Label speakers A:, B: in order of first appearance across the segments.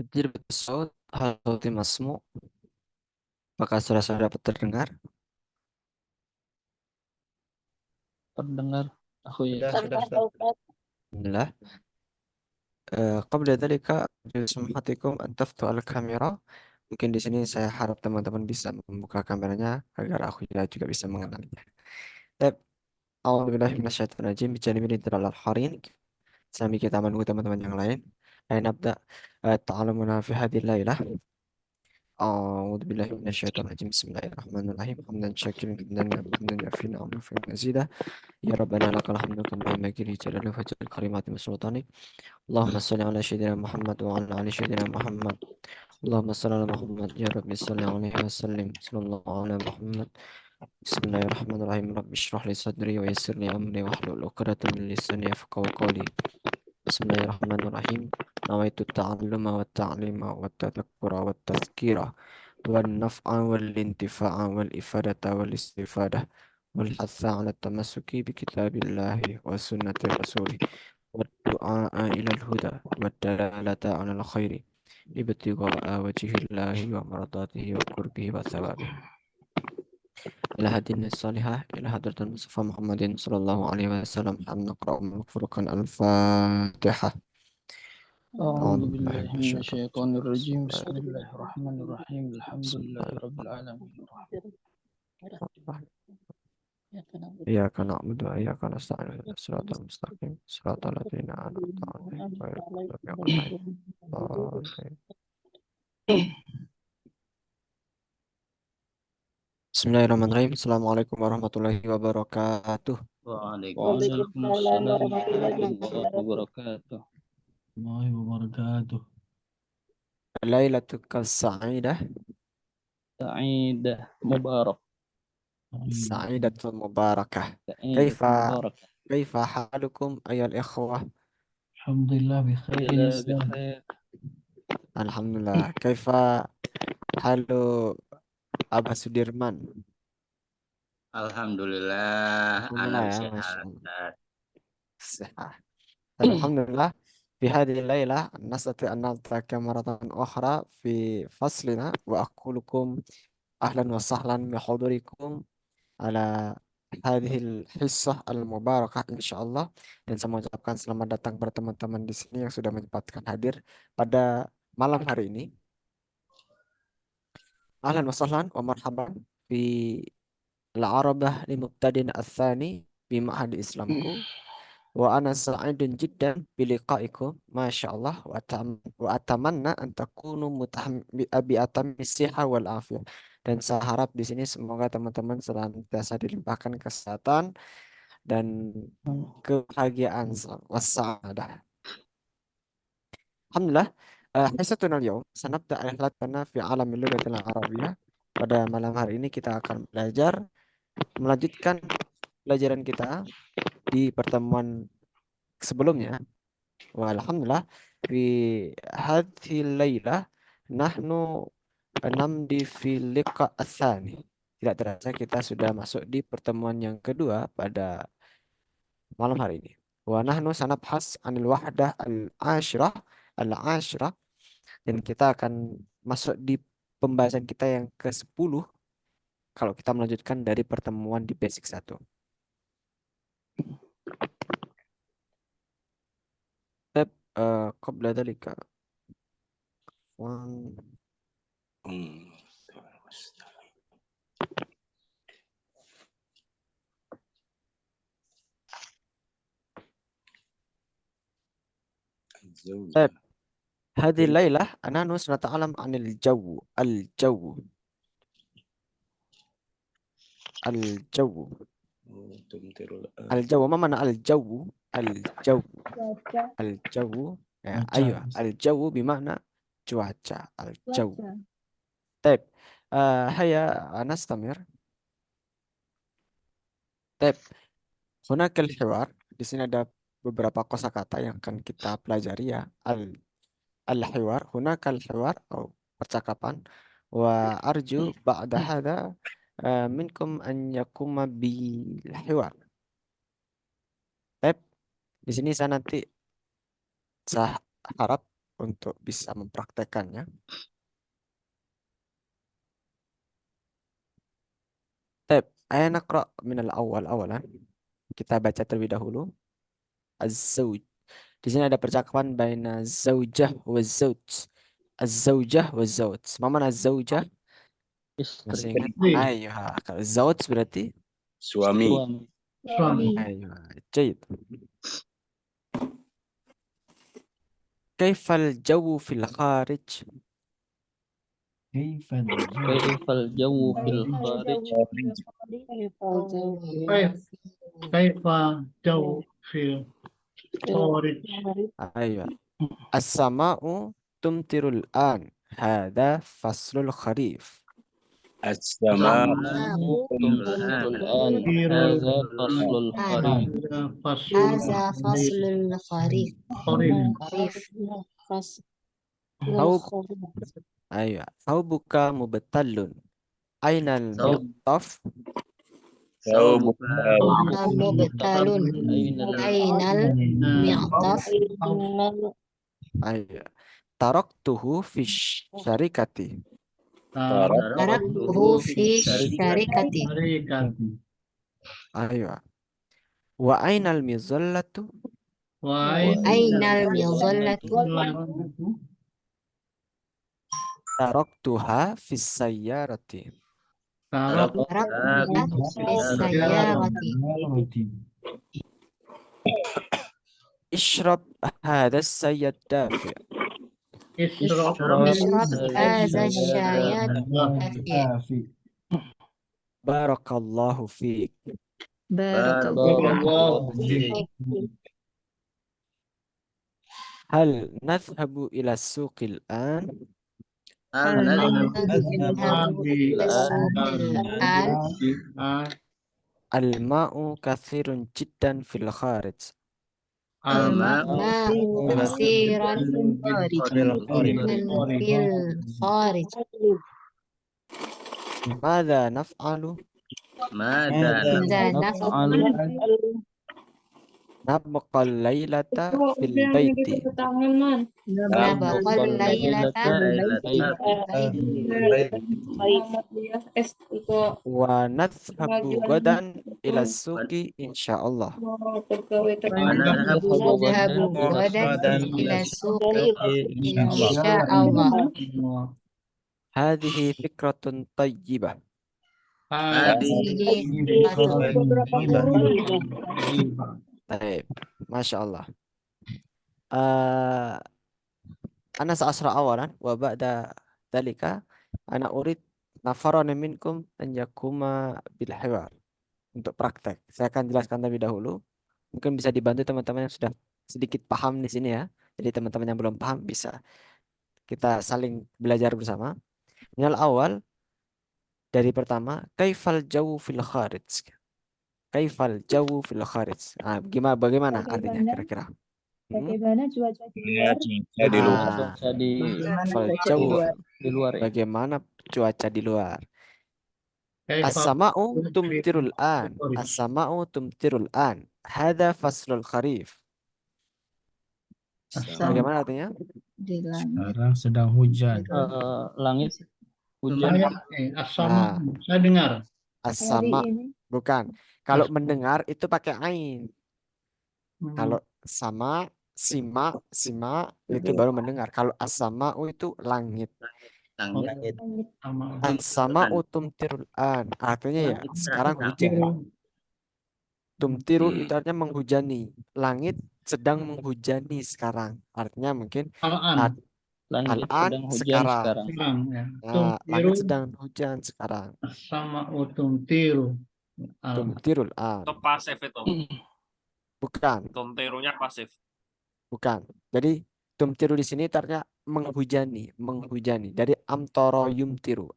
A: Jadi betul, hal sauti masmu, apakah sudah dapat terdengar?
B: Terdengar. Aku ya.
A: Sudah, Ustaz. Alhamdulillah. Qabla dzalika, bismillahirrahmanirrahim, an taftu al-kamera. Mungkin di sini saya harap teman-teman bisa membuka kameranya agar aku juga bisa mengenalinya. Baik, a'udzubillahi minasyaitonir rajim. Bijanibil idlalal harin. Sambil kita menunggu teman-teman yang lain. Lain abda ta'alumuna fi hadhihi lailah. أعوذ بالله من الشيطان الرجيم بسم الله الرحمن الرحيم حمدا شاكرا حمدا يعفي نعم ويغفر مزيدا يا ربنا لك الحمد كما ينبغي لجلاله وجه الكريمات من سلطانك اللهم صل على سيدنا محمد وعلى آل سيدنا محمد اللهم صل على محمد يا رب صل عليه وسلم صلى الله على محمد بسم الله الرحمن الرحيم رب اشرح لي صدري ويسر لي أمري واحلل عقدة من لساني يفقهوا قولي بسم الله الرحمن الرحيم نويت التعلم والتعليم والتذكر والتذكير والنفع والانتفاع والإفادة والاستفادة والحث على التمسك بكتاب الله وسنة رسوله والدعاء إلى الهدى والدلالة على الخير ابتغاء وجه الله ومرضاته وقربه وثوابه إلى هدينا الصالحة إلى حضرة المصطفى محمد صلى الله عليه وسلم أن نقرأ مغفرة الفاتحة
B: أعوذ
A: أعوذ بالله
B: بالله
A: من
B: من
A: الشيطان
B: الشيطان
A: الرجيم بسم
B: الرجيم.
A: الله
B: بسم الله الرحمن الرحيم. الحمد
A: بسم
B: لله
A: الله
B: رب
A: الرحمن
B: العالمين.
A: الرحيم إياك نعبد وإياك نستعين اهدنا الصراط المستقيم صراط الذين أنعمت عليهم غير المغضوب عليهم ولا الضالين بسم الله الرحمن الرحيم السلام عليكم ورحمة الله وبركاته
B: وعليكم السلام ورحمة الله وبركاته.
C: الله وبركاته.
A: ليلتك السعيدة
B: سعيدة مبارك.
A: سعيدة مباركة
B: سعيدة
A: كيف
B: مباركة.
A: كيف حالكم أيها الإخوة؟
C: الحمد لله بخير يا
B: إلى
C: أستاذ.
B: بخير.
A: الحمد لله كيف حال أبا سديرمان؟
D: Alhamdulillah,
A: الحمد لله
D: anak
A: يا ما شاء
D: sehat.
A: الله الصحة طيب الحمد لله في هذه الليلة نستطيع أن نلتقي مرة أخرى في فصلنا وأقول لكم أهلا وسهلا بحضوركم على هذه الحصة المباركة إن شاء الله dan saya mengucapkan selamat datang kepada teman-teman di sini yang sudah menyempatkan hadir pada malam hari ini. أهلا وسهلا ومرحبا في العربة لمبتدئ الثاني بمعهد إسلامكو وأنا سعيد جدا بلقائكم ما شاء الله وأتمنى أن تكونوا بأتم الصحة والعافية dan saya harap di sini semoga teman-teman senantiasa dilimpahkan kesehatan dan kebahagiaan wassalamualaikum. Alhamdulillah, حصتنا اليوم سنبدأ رحلتنا في عالم اللغة العربية. Pada malam hari ini kita akan melanjutkan pelajaran kita di pertemuan sebelumnya. Walhamdulillah, fi hadhihi laylah nahnu namdi fi liqa atsani. Tidak terasa kita sudah masuk di pertemuan yang kedua pada malam hari ini. Wa nahnu sanabhas anil wahdah al-ashirah dan kita akan masuk di pembahasan kita yang ke-10 kalau kita melanjutkan dari pertemuan di basic 1. Tab qabla dzalika wan tab هذه الليلة نحن سنتعلم عن الجو الجو ما معنى الجو الجو أيوة
C: Cuaca.
A: الجو بمعنى cuaca الجو طيب هيا نستمر طيب هناك الحوار di sini ada beberapa kosakata yang akan kita pelajari ya الحوار هناك الحوار أو percakapan وأرجو بعد هذا منكم أن يقوم بالحوار. Baik, di sini saya harap untuk bisa mempraktekannya. Tab, ayo naqra minal awal awalan. Kita baca terlebih dahulu. Az-zawj. Di sini ada percakapan baina zaujah wa zauj. Az-zaujah wa zauj. Ma mana az-zaujah? Masih
B: Istri.
A: ingat?
C: Istri.
A: Ayo, kalau zauj berarti
D: Suami.
B: Suami.
C: Suami.
A: ayo. Jayid. Kaifal jawu fil kharij?
C: كيف الجو
B: كيف الجو في الخارج؟
C: كيف كيف الجو في الخارج
A: Ayo. As-sama'u tumtirul an. Hada faslul kharif.
D: السماء
B: تمطر الآن.
C: تمطر
B: هذا فصل الخريف.
C: هذا فصل
E: هذا فصل الخريف
C: الخريف
E: فصل
A: Thawb. Ayo. Thawbuka mubtallun. Ainal
B: ثوب
A: miqtaf?
D: ثوبك
E: مبتل
B: أين
E: أين المعطف
A: Ayo. Taraktuhu fi syarikati.
E: تركته في الشركة
C: شركة
A: Ayo. Wa ainal mizallatu?
E: أين المظلة
A: Taraktuha fi sayyarati.
E: تركتها في السيارة
A: Ishrab hada sayyad dafi.
C: اشرب
E: اشرب هذا الشاي الدافئ
A: Barakallahu fiik.
E: بارك
B: بارك
C: الله
B: الله
C: فيك
B: فيك.
A: Hal nadhhabu ila suqil an?
E: هل نذهب إلى السوق الآن
A: Al-ma'u kathirun jiddan fil kharij.
E: الماء كثيرا في الخارج
A: Mada naf'alu?
B: ماذا
E: ماذا
B: نفعل؟
E: نفعل
A: Nabqa al-laylata fil bayti.
E: نبقى الليلة
A: Wa nadhhabu gadan ila suqi insyaallah.
B: ونذهب غدا
E: نذهب
B: إلى
E: غدا
B: السوق
E: إلى السوق
B: إن شاء
E: إن
B: الله.
E: شاء الله
A: Hadhihi fikratun tayyibah.
B: هذه
E: هذه
A: Baik, Masya Allah. Ana sa'asra awalan wa ba'da dalika ana urid nafaran minkum an yakuma bil hiwar. Untuk praktek. Saya akan jelaskan terlebih dahulu. Mungkin bisa dibantu teman-teman yang sudah sedikit paham di sini ya. Jadi teman-teman yang belum paham bisa kita saling belajar bersama. Yang awal dari pertama, kaifal jawu fil kharij. Kaifal jawu fil kharij. Bagaimana artinya kira-kira?
F: Bagaimana cuaca di luar?
D: di luar.
B: cuaca di
A: Kaifal
F: cuaca di
A: jawu.
F: luar?
B: di luar ya.
A: Bagaimana cuaca di luar?
C: كيف
A: As-sama'u tumtirul an. As-sama'u tumtirul an. Hadha faslul kharif. Bagaimana artinya?
C: sekarang sedang hujan
B: Langit hujan.
C: As-sama
A: Nah.
C: saya dengar
F: Hari
A: As-sama'
F: ini
A: bukan. Kalau mendengar itu pakai ain. Kalau sama, sima itu baru mendengar. Kalau as-sama'u itu langit.
B: Langit.
C: sama
A: As-sama'u tumtirul an. Artinya ya sekarang hujan. Tumtiru itu artinya menghujani. Langit sedang menghujani sekarang. Artinya mungkin
C: Al-an
B: Langit
A: Al-an
B: sedang hujan
A: sekarang.
B: sekarang.
C: sekarang ya
A: Nah, langit
C: tumtiru
A: sedang hujan sekarang.
C: sama tumtiru
A: Tumtirul an.
G: Itu pasif itu.
A: Bukan,
G: Tumtirunya pasif.
A: bukan. Jadi tumtiru di sini artinya menghujani. Dari amtoro yumtiru.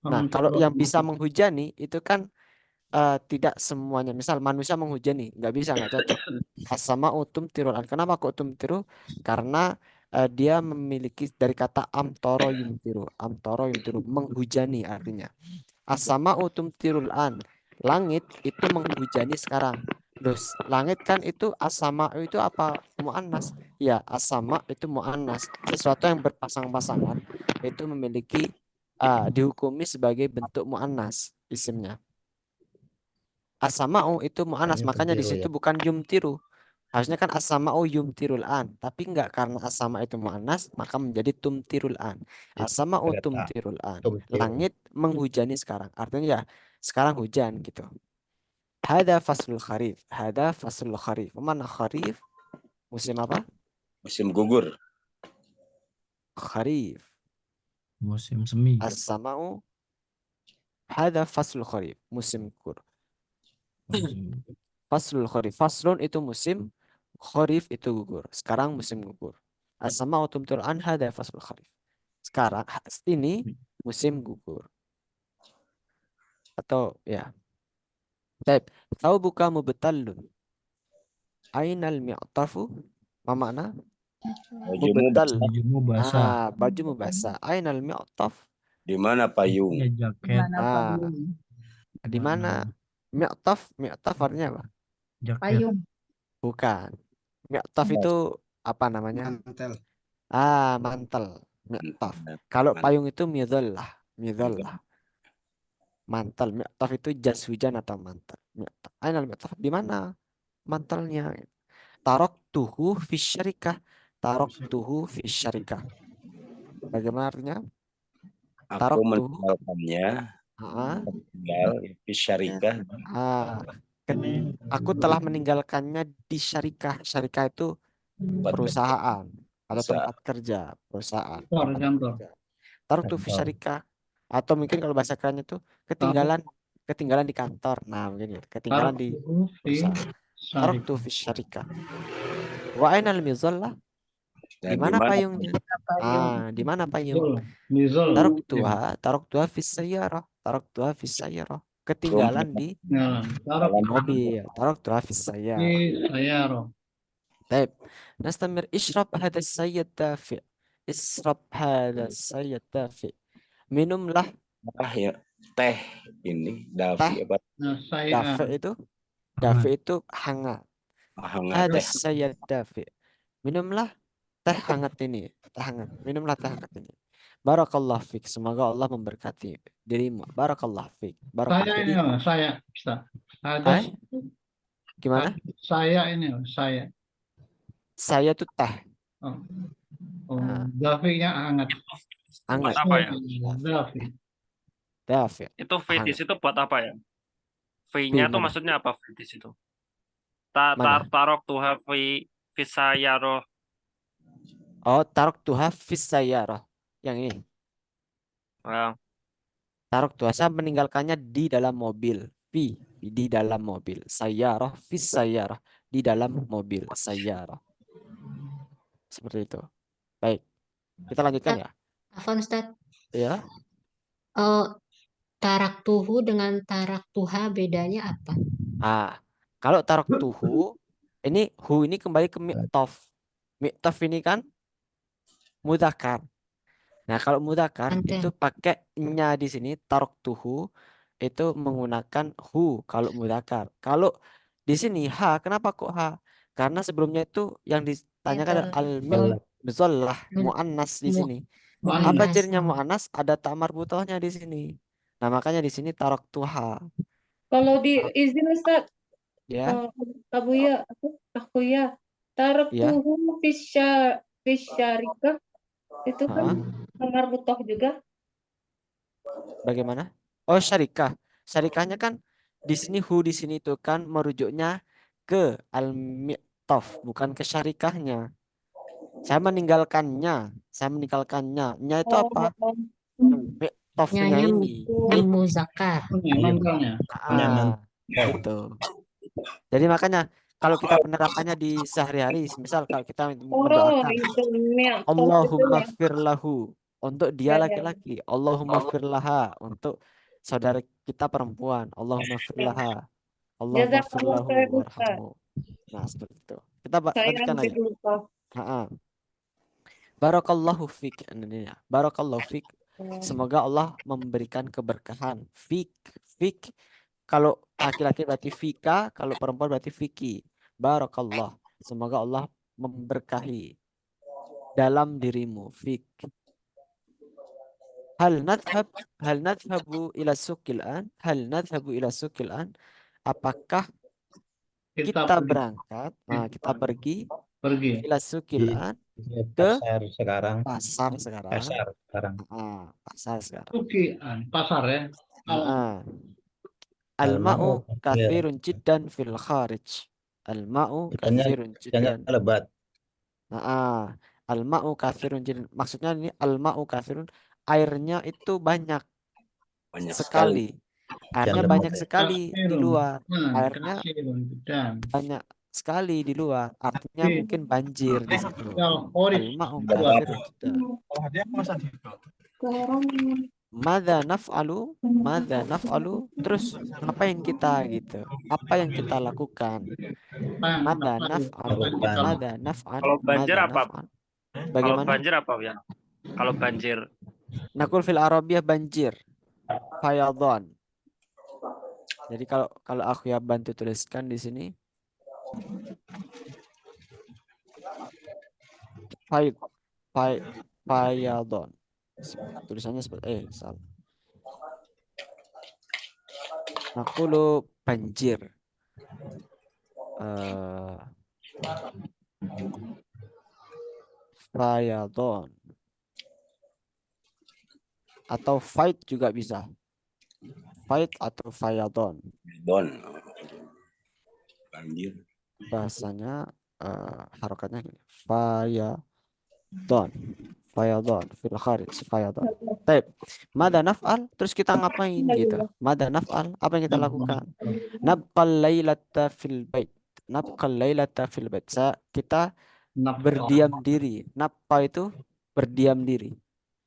A: Nah, kalau yang bisa menghujani itu kan tidak semuanya. Misal manusia menghujani, nggak cocok. As-sama tumtirul an. Kenapa kok tumtiru? Karena dia memiliki dari kata amtoro yumtiru. Amtoro yumtiru menghujani artinya. As-sama tumtirul an. Langit itu menghujani sekarang. Terus langit kan itu as-sama itu apa? Muannas. Ya, as-sama itu mu'annas. Sesuatu yang berpasang-pasangan itu memiliki dihukumi sebagai bentuk mu'annas isimnya. As-sama'u itu mu'annas, makanya di situ bukan yumtiru. Harusnya kan as-sama'u yumtirul an, tapi enggak, karena as-sama itu mu'annas maka menjadi tumtirul an. As-sama'u tumtirul an. Langit menghujani sekarang. Artinya ya sekarang hujan gitu. Hada faslul kharif. Hada faslul kharif. Mana kharif? Musim apa?
D: Musim gugur.
A: Kharif.
C: Musim semi.
A: As-sama'u. Hada faslul kharif. Musim gugur. Faslul kharif. Faslun itu musim. Kharif itu gugur. Sekarang musim gugur. As-sama'u tumtirul an. Hada faslul kharif. Sekarang ini musim gugur. Atau ya. Baik. Tahu buka mubtallun. Ainal mi'tafu? Apa makna?
D: Bajumu
A: Mubtal.
D: basah.
C: Bajumu basah.
A: Bajumu basah. Ainal mi'taf?
D: Di mana payung?
C: Ya, jaket.
A: Di mana? Mi'taf? Mi'taf artinya apa?
C: Jaket.
F: Payung.
A: Bukan. Mi'taf itu apa namanya? Mantel. Mi'taf. Kalau payung itu midhallah. Midhallah. Mantel. Mi'taf itu jas hujan atau mantel. Mi'taf. Ainal mi'taf? Di mana mantelnya? Taraktuhu fi syarikah. Taraktuhu fi syarikah. Bagaimana artinya?
D: Aku
A: Taraktuhu.
D: meninggalkannya.
A: Ah,
D: Tinggal di syarikah.
A: ah. Aku telah meninggalkannya di syarikah. Syarikah itu perusahaan atau tempat kerja, perusahaan.
C: Kantor,
A: Tempat
C: kantor.
A: kerja. Taraktu fi syarikah. Atau mungkin kalau bahasa kerennya itu ketinggalan di kantor. Nah, mungkin gitu. Ketinggalan di
C: Taruh fi
A: perusahaan. Taraktu
C: syarikah.
A: fi syarikah. Wa ainal mizallah? Di
D: Dan di
A: mana
D: mana
A: payungnya? Di mana payung?
C: Mizul.
A: Taraktuha fi sayyarah. Taraktuha fi sayyarah.
D: rumah
A: Ketinggalan di
C: Ya, taruh
A: mobil. Taraktuha fi
C: fi
A: sayyarah.
C: sayarah.
A: طيب نستمر. اشرب هذا الشاي الدافئ. اشرب هذا الشاي الدافئ. Minumlah
D: ya teh ini
A: teh
D: Davi apa
C: Nah, saya
A: dafi itu.
C: hangat.
A: Dafi itu hangat.
D: hangat
A: Hada
D: teh
A: syai dafi. Minumlah teh hangat ini. Teh hangat. Minumlah teh hangat ini. Barakallah fik. Semoga Allah memberkati dirimu. Barakallah fik.
C: Saya
A: Barakallah.
C: ini
A: Jadi,
C: saya Ustaz. Ada
A: hai, gimana?
C: saya ini saya.
A: Saya tuh teh
C: Oh, oh
A: Nah,
C: Davi-nya hangat.
A: hangat.
B: Apa ya?
C: Davi.
A: Dafi.
B: Itu V di
A: Hangat.
B: situ buat apa ya?
A: Fi
B: V-nya tuh
A: mana?
B: maksudnya apa V di situ?
A: Mana?
B: Tarok tuha V Visayaroh.
A: Oh, tarok tuha fis sayyarah. Yang ini.
B: Nah,
A: Tarok tuha, saya meninggalkannya di dalam mobil. Di dalam mobil. Sayyarah fis sayyarah. Di dalam mobil. Sayyarah. Seperti itu. Baik. Kita lanjutkan ya.
E: Afwan Ustaz.
A: Ya.
E: Tarak tuhu dengan tarak tuha bedanya apa?
A: Kalau tarok tuhu, ini kembali ke mi'tof. Mi'tof ini kan mudzakkar. Nah, kalau mudzakkar
E: Ante.
A: itu pakai nya di sini, tarok tuhu itu menggunakan hu kalau mudzakkar. Kalau di sini ha, kenapa kok ha? Karena sebelumnya itu yang ditanyakan adalah al-muzallah, muannas di sini. Apa
E: Muannas.
A: cirinya muannas? Ada ta marbutohnya di sini. Nah, makanya di sini tarok tuha.
F: Kalau di izin Ustaz,
A: Ya,
F: aku ya tarak
A: ya.
F: tuhu fisyarikah itu kan
A: Ha?
F: kamar butoh juga.
A: Bagaimana? Oh, syarikah. Syarikahnya kan di sini hu di sini itu kan merujuknya ke al-mi'taf, bukan ke syarikahnya. Saya meninggalkannya. Saya meninggalkannya. Nya itu apa?
F: Oh,
A: Mi'tafnya
E: Nyanya
A: ini.
E: muzakkar.
C: Mantelnya.
A: Ah, gitu. Jadi makanya kalau kita penerapannya di sehari-hari, misal kalau kita mendoakan
F: itu mi'toh itu
A: Allahumma
F: ya.
A: gfir lahu untuk dia
F: Ya, ya.
A: laki-laki, Allahumma gfir laha untuk saudara kita perempuan, Allahumma gfir laha, Allahumma gfir
F: Jazakallah
A: lahu
F: khair Ustaz.
A: warhamhu. Nah, seperti itu. Kita
F: Saya
A: lanjutkan
F: hampir
A: aja.
F: lupa.
A: Barakallahu fik. Ini ya. Barakallahu fik. Semoga Allah memberikan keberkahan. Fik. Fik. Kalau laki-laki berarti fika, kalau perempuan berarti fiki. Barakallah. Semoga Allah memberkahi dalam dirimu, fik. Hal nadhhabu ila suqil an? Hal nadhhabu ila suqil an? Apakah kita
C: pergi.
A: berangkat, kita pergi
C: Pergi.
A: ila suqil
G: Di
A: an, ke
G: pasar sekarang.
A: pasar sekarang.
G: Pasar sekarang.
A: Pasar sekarang.
C: Sukian. Pasar ya.
A: Al-ma'u
G: Al-ma'u
A: kathirun jiddan fil kharij. Al-ma'u
G: Ikannya
A: kathirun
G: ikannya
A: jiddan.
G: lebat.
A: Al-ma'u kathirun jiddan. Maksudnya ini al-ma'u kathirun, airnya itu banyak
D: Banyak
A: sekali.
D: sekali.
A: Airnya
G: Ikan
A: banyak
G: lebat.
A: sekali di luar. Airnya
C: Kasirun jiddan.
A: banyak sekali di luar. Artinya
C: Oke.
A: mungkin banjir di situ.
C: Al kharij.
A: Al-ma'u
D: Lebat.
A: kathirun jiddan. Madza naf'alu? Madza naf'alu? Terus ngapain kita gitu? Apa yang kita lakukan? Madza naf'al? Madza naf'al?
B: Kalau banjir
A: Madza
B: apa?
A: naf'al?
B: Kalau
A: Bagaimana?
B: banjir apa ya? Kalau banjir.
A: Nakul fil Arabiyah banjir. Fayadhan. Jadi kalau aku ya bantu tuliskan di sini. Fayadhan. Tulisannya seperti salah. Nakulu banjir. Fayadhan. Atau fight juga bisa. Fight atau fayadhan.
D: Don. Banjir.
A: Bahasanya harokatnya gini. Fayadhan fil kharij, fayadhan. Baik. Mada naf'al? Terus kita ngapain gitu? Mada naf'al? Apa yang kita lakukan? Nabqal lailata fil bait. Nabqal lailata fil bait. Kita berdiam diri. Nabqa itu berdiam diri.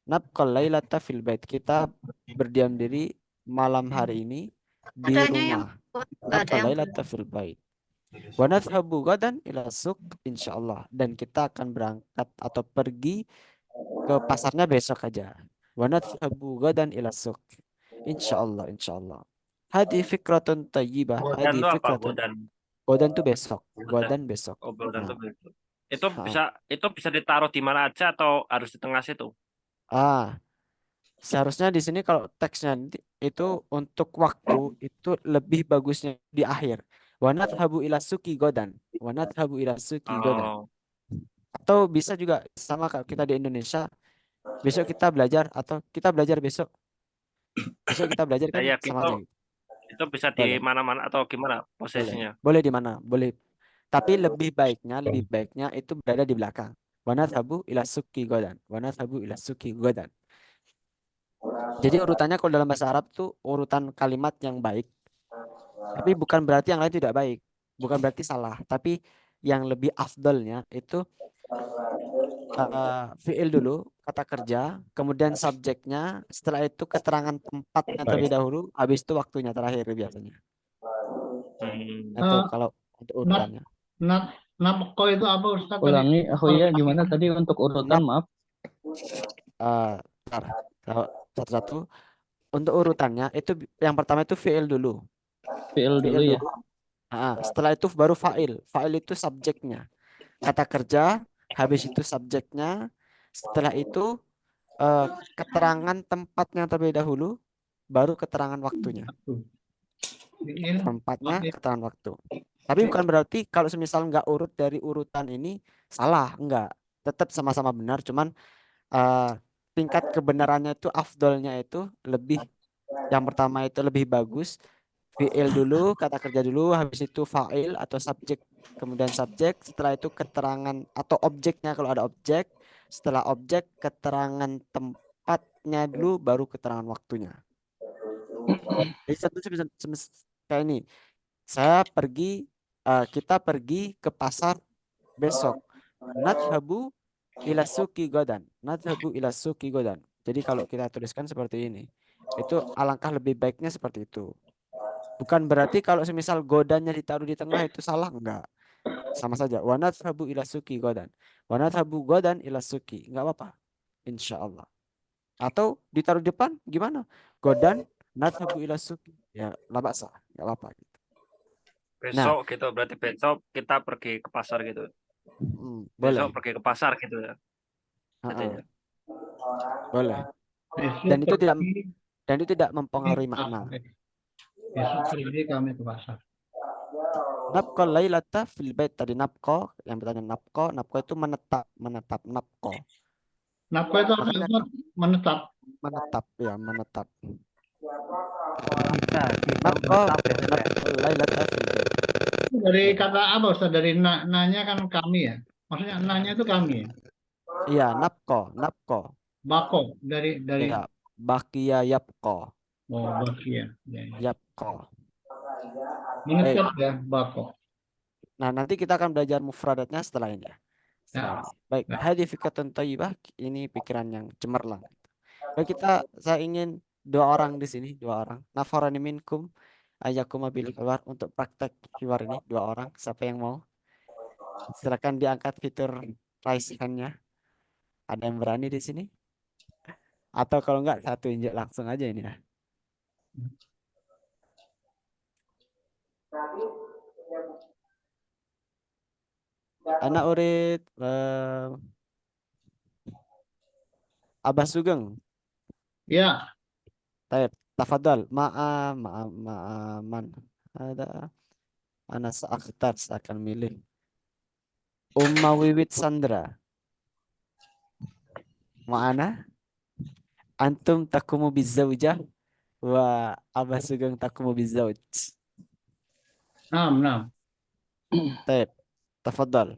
A: Nabqal lailata fil bait. Kita berdiam diri malam hari ini di rumah. Nabqal lailata fil bait. Wa nadhhabu gadan ila suq insyaallah, dan kita akan berangkat atau pergi ke pasarnya besok aja. Wa nadhhabu gadan ila suq insyaallah. Hadi fikratun thayyibah.
B: Godan
A: Hadi
B: itu apa?
A: fikratun.
B: Godan.
A: Godan itu besok. Godan besok.
B: Oh, godan itu
A: Nah.
B: begitu. Itu bisa ditaruh di mana aja atau harus di tengah situ?
A: Seharusnya di sini kalau teksnya itu untuk waktu itu lebih bagusnya di akhir. Wa nadhhabu ila suqi godan. Wa nadhhabu ila suqi godan.
B: Oh,
A: Atau bisa juga sama kalau kita di Indonesia, besok kita belajar atau kita belajar besok. Besok kita belajar kan
B: ya
A: sama aja gitu.
B: itu bisa
A: Boleh.
B: di mana-mana atau gimana posisinya?
A: Boleh di mana? Boleh. Tapi lebih baiknya itu berada di belakang. Wa nadhhabu ila suqi godan. Wa nadhhabu ila suqi godan. Jadi urutannya kalau dalam bahasa Arab tuh urutan kalimat yang baik. Tapi bukan berarti yang lain tidak baik. Bukan berarti salah. Tapi yang lebih afdalnya itu fi'il dulu, kata kerja, kemudian subjeknya, setelah itu keterangan tempatnya terlebih dahulu, habis itu waktunya terakhir biasanya. Itu kalau untuk urutannya.
C: Nafko itu apa Ustaz?
H: Ulangi, gimana tadi untuk urutan, maaf.
A: Kalau satu-satu. Untuk urutannya itu yang pertama itu fi'il dulu.
H: Fi'il dulu ya.
A: Setelah itu baru fa'il. Fa'il itu subjeknya. Kata kerja, habis itu subjeknya. Setelah itu keterangan tempatnya terlebih dahulu, baru keterangan waktunya. Tempatnya, keterangan waktu. Tapi bukan berarti kalau semisal nggak urut dari urutan ini salah, enggak. Tetap sama-sama benar, cuman tingkat kebenarannya itu afdolnya itu lebih, yang pertama itu lebih bagus fi'il dulu, kata kerja dulu, habis itu fa'il atau subjek, kemudian subjek, setelah itu keterangan atau objeknya kalau ada objek, setelah objek keterangan tempatnya dulu, baru keterangan waktunya. Jadi satu kayak ini, kita pergi ke pasar besok. Nadhhabu ila suqi godan. Nadhhabu ila suqi godan. Jadi kalau kita tuliskan seperti ini, itu alangkah lebih baiknya seperti itu. Bukan berarti kalau semisal godannya ditaruh di tengah itu salah, enggak. Sama saja. Wa nadhhabu ila suqi godan. Wa nadhhabu godan ila suqi. Enggak apa-apa. Insyaallah. Atau ditaruh di depan gimana? Godan nadhhabu ila suqi. Ya, la ba'sa. Enggak apa-apa gitu.
B: Besok gitu, berarti besok kita pergi ke pasar gitu.
A: Boleh.
B: Besok pergi ke pasar gitu ya.
A: Heeh,
B: Katanya.
A: boleh.
C: Besok
A: Dan itu tidak
C: pergi
A: mempengaruhi makna.
C: besok pergi kami ke pasar.
A: Nabqa lailata fil bait tadi nabqa yang bertanya nabqa itu menetap nabqa.
C: Nafkah itu
A: Makanya
C: apa? Menetap.
A: menetap ya menetap.
H: Kita
A: Nabqa
H: menetap ya, Ustaz, ya.
A: nabqa lailata fil bait.
C: Dari kata apa Ustaz? Dari nanya kan kami ya. Maksudnya nanya itu kami ya.
A: Iya nabqa
C: Bako dari
A: ya baqiya yabqa
C: baki ya. Ya, ya.
A: yabqa.
C: Menetap ya bako.
A: Nah, nanti kita akan belajar mufradatnya setelah ini ya. Setelah
C: Ya.
A: ini. Baik,
C: Ya.
A: hadhi fikratun thayyibah, ini pikiran yang cemerlang. Baik, saya ingin dua orang di sini, dua orang. Nafarani minkum ayyakum bil hiwar untuk praktek hiwar ini, dua orang. Siapa yang mau? Silakan diangkat fitur raise hand-nya. Ada yang berani di sini? Atau kalau enggak satu injek langsung aja ini ya. Anak urid Abah Sugeng.
C: Ya.
A: Taib, tafadhal. Man. Ada Anas Akhtar akan milih Umma Wiwit Sandra. Ma'ana antum takumu bizaujah wa Abah Sugeng takumu bizauj.
C: Nam.
A: Taib, tafadhal.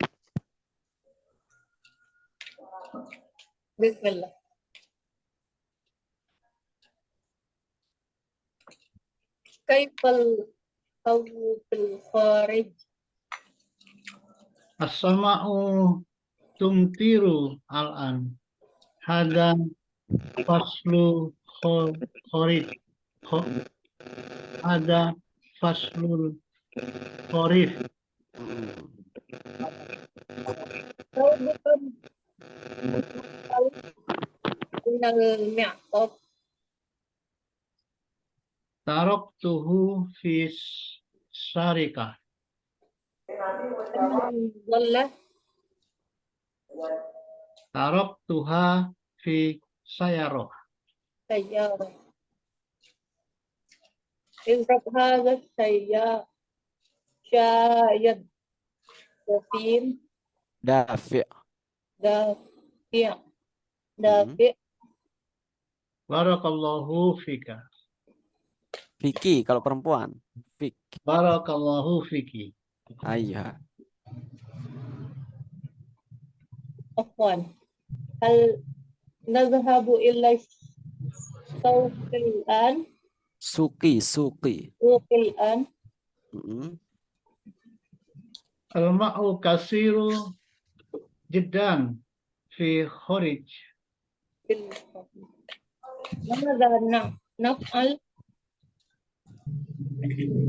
F: Bismillah. Kaifal kawu fil kharij.
C: As-sama'u tumtiru al-an. Hada faslu kharif. Ada faslul kharif.
F: Kawbukan minal mi'qab.
C: Taraktuhu fi syarikah.
F: Wallah
C: Taraktuha fi sayaroh.
F: sayyarah. Izrab hadha syayad dafin
A: Dafi'.
F: dafi'
C: Barakallahu fika.
A: Fiki kalau perempuan. Fik.
C: Barakallahu fiki.
A: Ayah.
F: afwan. Hal nazhabu illa sawqil an
A: Suki.
F: suqil an
C: Al-ma'u kasiru jiddan fi kharij.
F: bil mana naf'al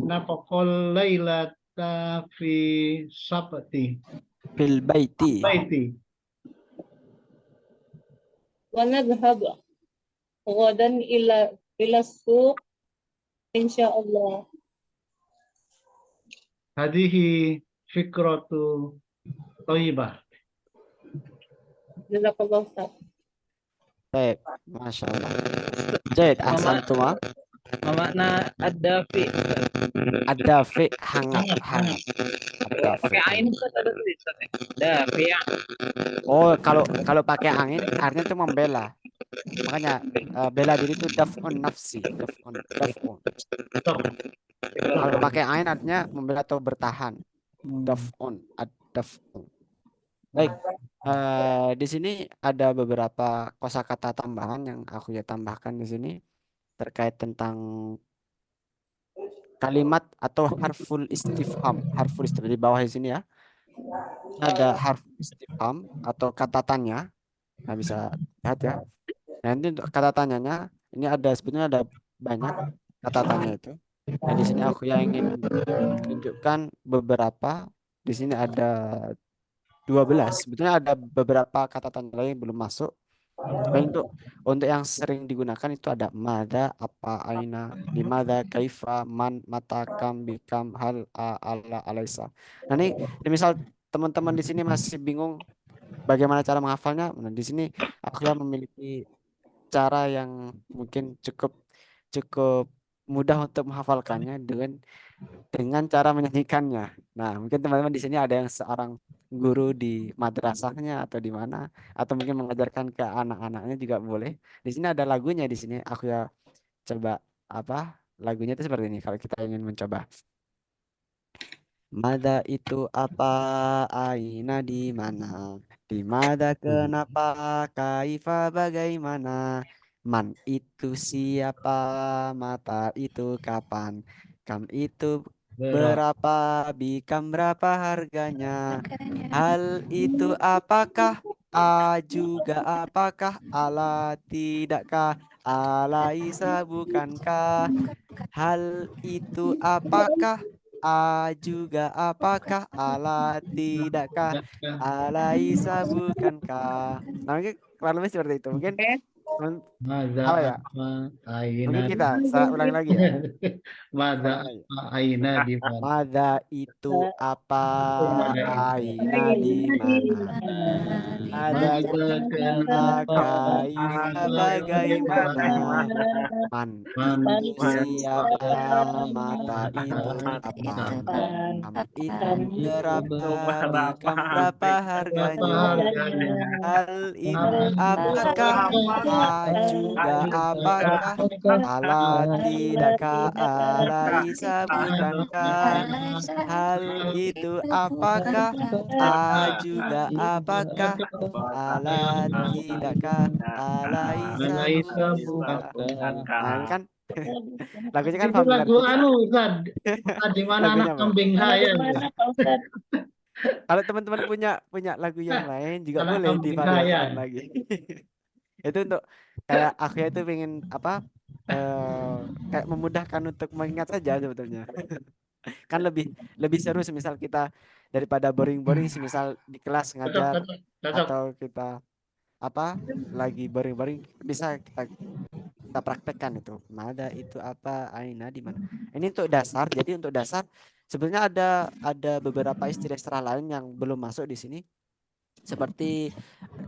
C: Nafaqal laylata fi sabti.
A: Fil baiti.
C: Baiti.
F: wa nadhhab ghadan ila suq insyaallah.
C: Hadihi fikratu thayyibah.
F: Jazakallah Ustaz.
A: Taib. Masya Allah. Jahit ahsantuma.
H: Makna ad-dafi.
A: Ad-dafi hangat. Ad-dafi.
H: Pakai ain Ustaz, ada tulisan ya. Dafi.
A: Oh, kalau pakai angin artinya itu membela. Makanya bela diri itu daf'un nafsi, daf'un. Kalau pakai ain artinya membela atau bertahan. Daf'un, ad-daf'un. Baik. Di sini ada beberapa kosakata tambahan yang aku ya tambahkan di sini terkait tentang kalimat atau harful istifham. Harful istifham di bawah di sini ya. Ada harful istifham atau kata tanya. Nah, bisa lihat ya. Nanti untuk kata tanyanya ini sebetulnya ada banyak kata tanya itu. Nah, di sini aku yang ingin tunjukkan beberapa. Di sini ada 12. Sebetulnya ada beberapa kata tanya lain yang belum masuk. Tapi untuk yang sering digunakan itu ada mada, apa, aina, dimada, kaifa, man, mata, kam, bikam, hal, ala, alaisa. Nah, ini misal teman-teman di sini masih bingung bagaimana cara menghafalnya, nah, di sini aku ya memiliki cara yang mungkin cukup cukup mudah untuk menghafalkannya dengan cara menyanyikannya. Nah, mungkin teman-teman di sini ada yang seorang guru di madrasahnya atau di mana, atau mungkin mengajarkan ke anak-anaknya juga boleh. Di sini ada lagunya di sini. Aku ya coba apa? Lagunya itu seperti ini kalau kita ingin mencoba. Mada itu apa? Aina di mana? Di mana kenapa? Kaifa bagaimana? Man itu siapa? Mata itu kapan? Kam itu berapa? Bikam berapa harganya? Hal itu apakah? A juga apakah? Ala tidakkah? Alaisa bukankah? Hal itu apakah? A juga apakah? Ala tidakkah? Alaisa bukankah? Nah, mungkin kurang lebih seperti itu. Mungkin
C: Mada
A: apa ya?
C: apa aina
A: Mungkin
C: di
A: kita saya ulangi lagi ya.
C: Mada
A: Ulangi lagi.
C: apa aina di mana?
A: Mada itu apa? Aina di mana? Ada
C: Mada
A: kenapa?
C: kenapa?
A: Kaifa bagaimana? Man
C: Man
A: itu
C: itu
A: siapa? Mata itu kapan? Kam itu berapa? Bikam berapa
C: berapa
A: harganya?
C: harganya?
A: Hal itu apakah? A juga apakah? Ala tidakkah? Alaisa bukankah? Hal itu apakah? A juga apakah? Ala tidakkah? Alaisa
C: Alaisa
A: bukankah?
C: bukankah?
A: Nah, ini kan lagunya kan
C: Itu
A: familiar.
C: lagu
A: Jadi
C: anu Ustaz. Di mana anak
A: lagunya apa?
C: kambing saya?
F: Mana Pak Ustad?
A: Kalau teman-teman punya punya lagu yang lain juga
C: Anak
A: boleh
C: kambing saya.
A: divariasikan lagi. Itu untuk kayak aku ya itu pengen apa? Kayak memudahkan untuk mengingat saja sebetulnya. Kan lebih lebih seru semisal kita daripada boring-boring semisal di kelas
C: Cocok,
A: ngajar
C: cocok, cocok.
A: atau kita apa lagi boring-boring bisa kita praktekkan itu. Mada itu apa? Aina di mana? Ini untuk dasar. Jadi untuk dasar sebenarnya ada beberapa istilah-istilah lain yang belum masuk di sini. Seperti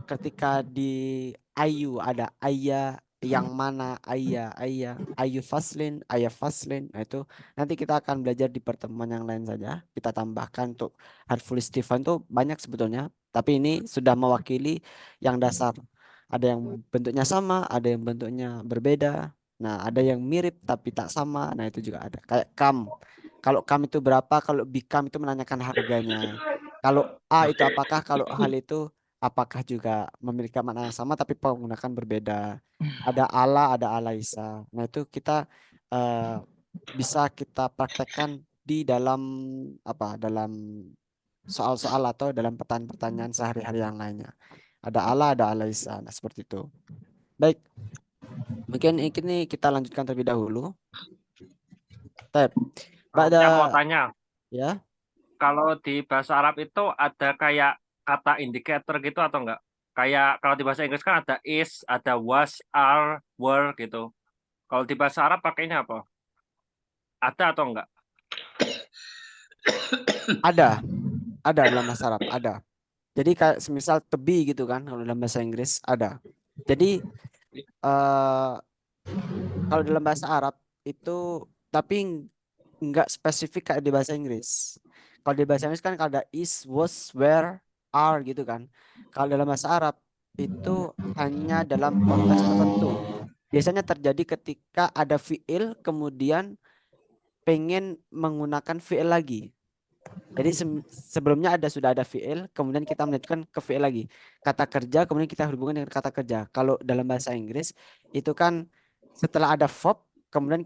A: ketika di ayu ada ayah yang mana ayu faslin ayah faslin. Nah, itu nanti kita akan belajar di pertemuan yang lain saja. Kita tambahkan untuk harful istifham itu banyak sebetulnya, tapi ini sudah mewakili yang dasar. Ada yang bentuknya sama, ada yang bentuknya berbeda. Nah, ada yang mirip tapi tak sama. Nah, itu juga ada. Kayak kam. Kalau kam itu berapa, kalau bikam itu menanyakan harganya. Kalau A itu apakah, kalau hal itu apakah juga memiliki makna yang sama tapi penggunaan berbeda. Ada ala, ada alaisa. Nah, itu kita eh, bisa kita praktekkan di dalam apa? Dalam soal-soal atau dalam pertanyaan-pertanyaan sehari-hari yang lainnya. Ada ala, ada alaisa. Nah, seperti itu. Baik, mungkin ini kita lanjutkan terlebih dahulu. Tab.
B: Saya mau
A: Pada
B: tanya,
A: ya,
B: kalau di bahasa Arab itu ada kayak kata indikator gitu atau enggak? Kayak kalau di bahasa Inggris kan ada is, ada was, are, were gitu. Kalau di bahasa Arab pakainya apa? Ada atau enggak?
A: ada dalam bahasa Arab, ada. Jadi kayak semisal to be gitu kan kalau dalam bahasa Inggris ada. Jadi kalau dalam bahasa Arab itu tapi nggak spesifik kayak di bahasa Inggris. Kalau di bahasa Inggris kan kalau ada is, was, were, are gitu kan. Kalau dalam bahasa Arab itu hanya dalam konteks tertentu. Biasanya terjadi ketika ada fiil kemudian pengen menggunakan fiil lagi. Jadi sebelumnya sudah ada fiil, kemudian kita melanjutkan ke fiil lagi. Kata kerja, kemudian kita hubungkan dengan kata kerja. Kalau dalam bahasa Inggris itu kan setelah ada verb, kemudian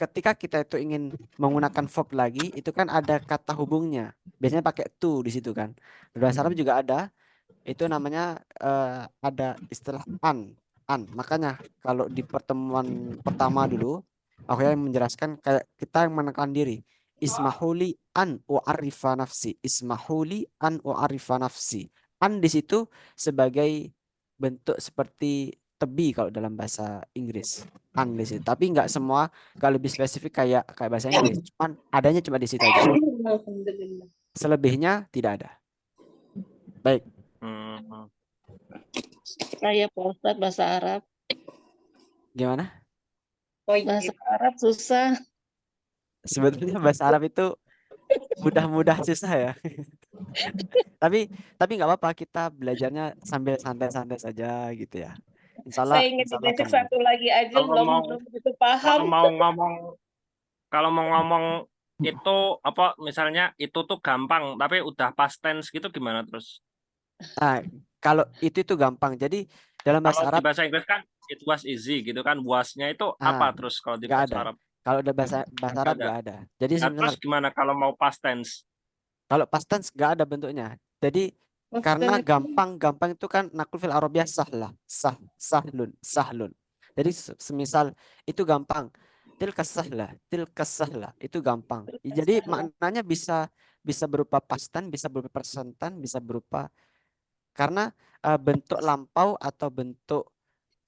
A: ketika kita itu ingin menggunakan verb lagi, itu kan ada kata hubungnya. Biasanya pakai to di situ kan. Di bahasa Arab juga ada. Itu namanya ada istilah an. Makanya kalau di pertemuan pertama dulu, aku yang menjelaskan kayak kita yang menekan diri. Ismahuli an u'arifa nafsi. Ismahuli an u'arifa nafsi. An di situ sebagai bentuk seperti tebi kalau dalam bahasa Inggris. An di situ. Tapi nggak semua, kalau lebih spesifik kayak bahasa Inggris. Cuman adanya cuma di situ aja.
F: Alhamdulillah.
A: Selebihnya tidak ada. Baik,
B: Hmm.
G: Saya Pak Ustadz bahasa Arab.
A: gimana?
G: Bahasa Arab susah.
A: Sebetulnya bahasa Arab itu mudah-mudah susah ya. Tapi nggak apa-apa, kita belajarnya sambil santai-santai saja gitu ya. Insya Allah,
F: Saya ingat di
A: insya Allah
F: basic
A: akan
F: satu lagi aja
B: Kalau
F: belum
B: mau
F: belum begitu
B: kalau
F: paham.
B: mau ngomong kalau mau ngomong itu apa misalnya itu tuh gampang tapi udah past tense gitu gimana terus?
A: Nah, kalau itu gampang. Jadi dalam bahasa
B: Kalau di
A: Arab,
B: bahasa Inggris kan it was easy gitu kan, wasnya itu apa terus kalau di
A: nggak
B: bahasa
A: ada.
B: Arab?
A: Kalau udah bahasa
B: Nggak
A: Arab
B: ada.
A: nggak ada. Jadi
B: Nah, terus
A: sebenarnya
B: gimana kalau mau past tense?
A: kalau past tense nggak ada bentuknya. Jadi karena gampang itu kan nakul fil Arabiyah sahlah, sahlun, sahlun. Jadi semisal itu gampang. Tilka sahlah itu gampang. Jadi maknanya bisa bisa berupa past tense, bisa berupa present tense, bisa berupa karena bentuk lampau atau bentuk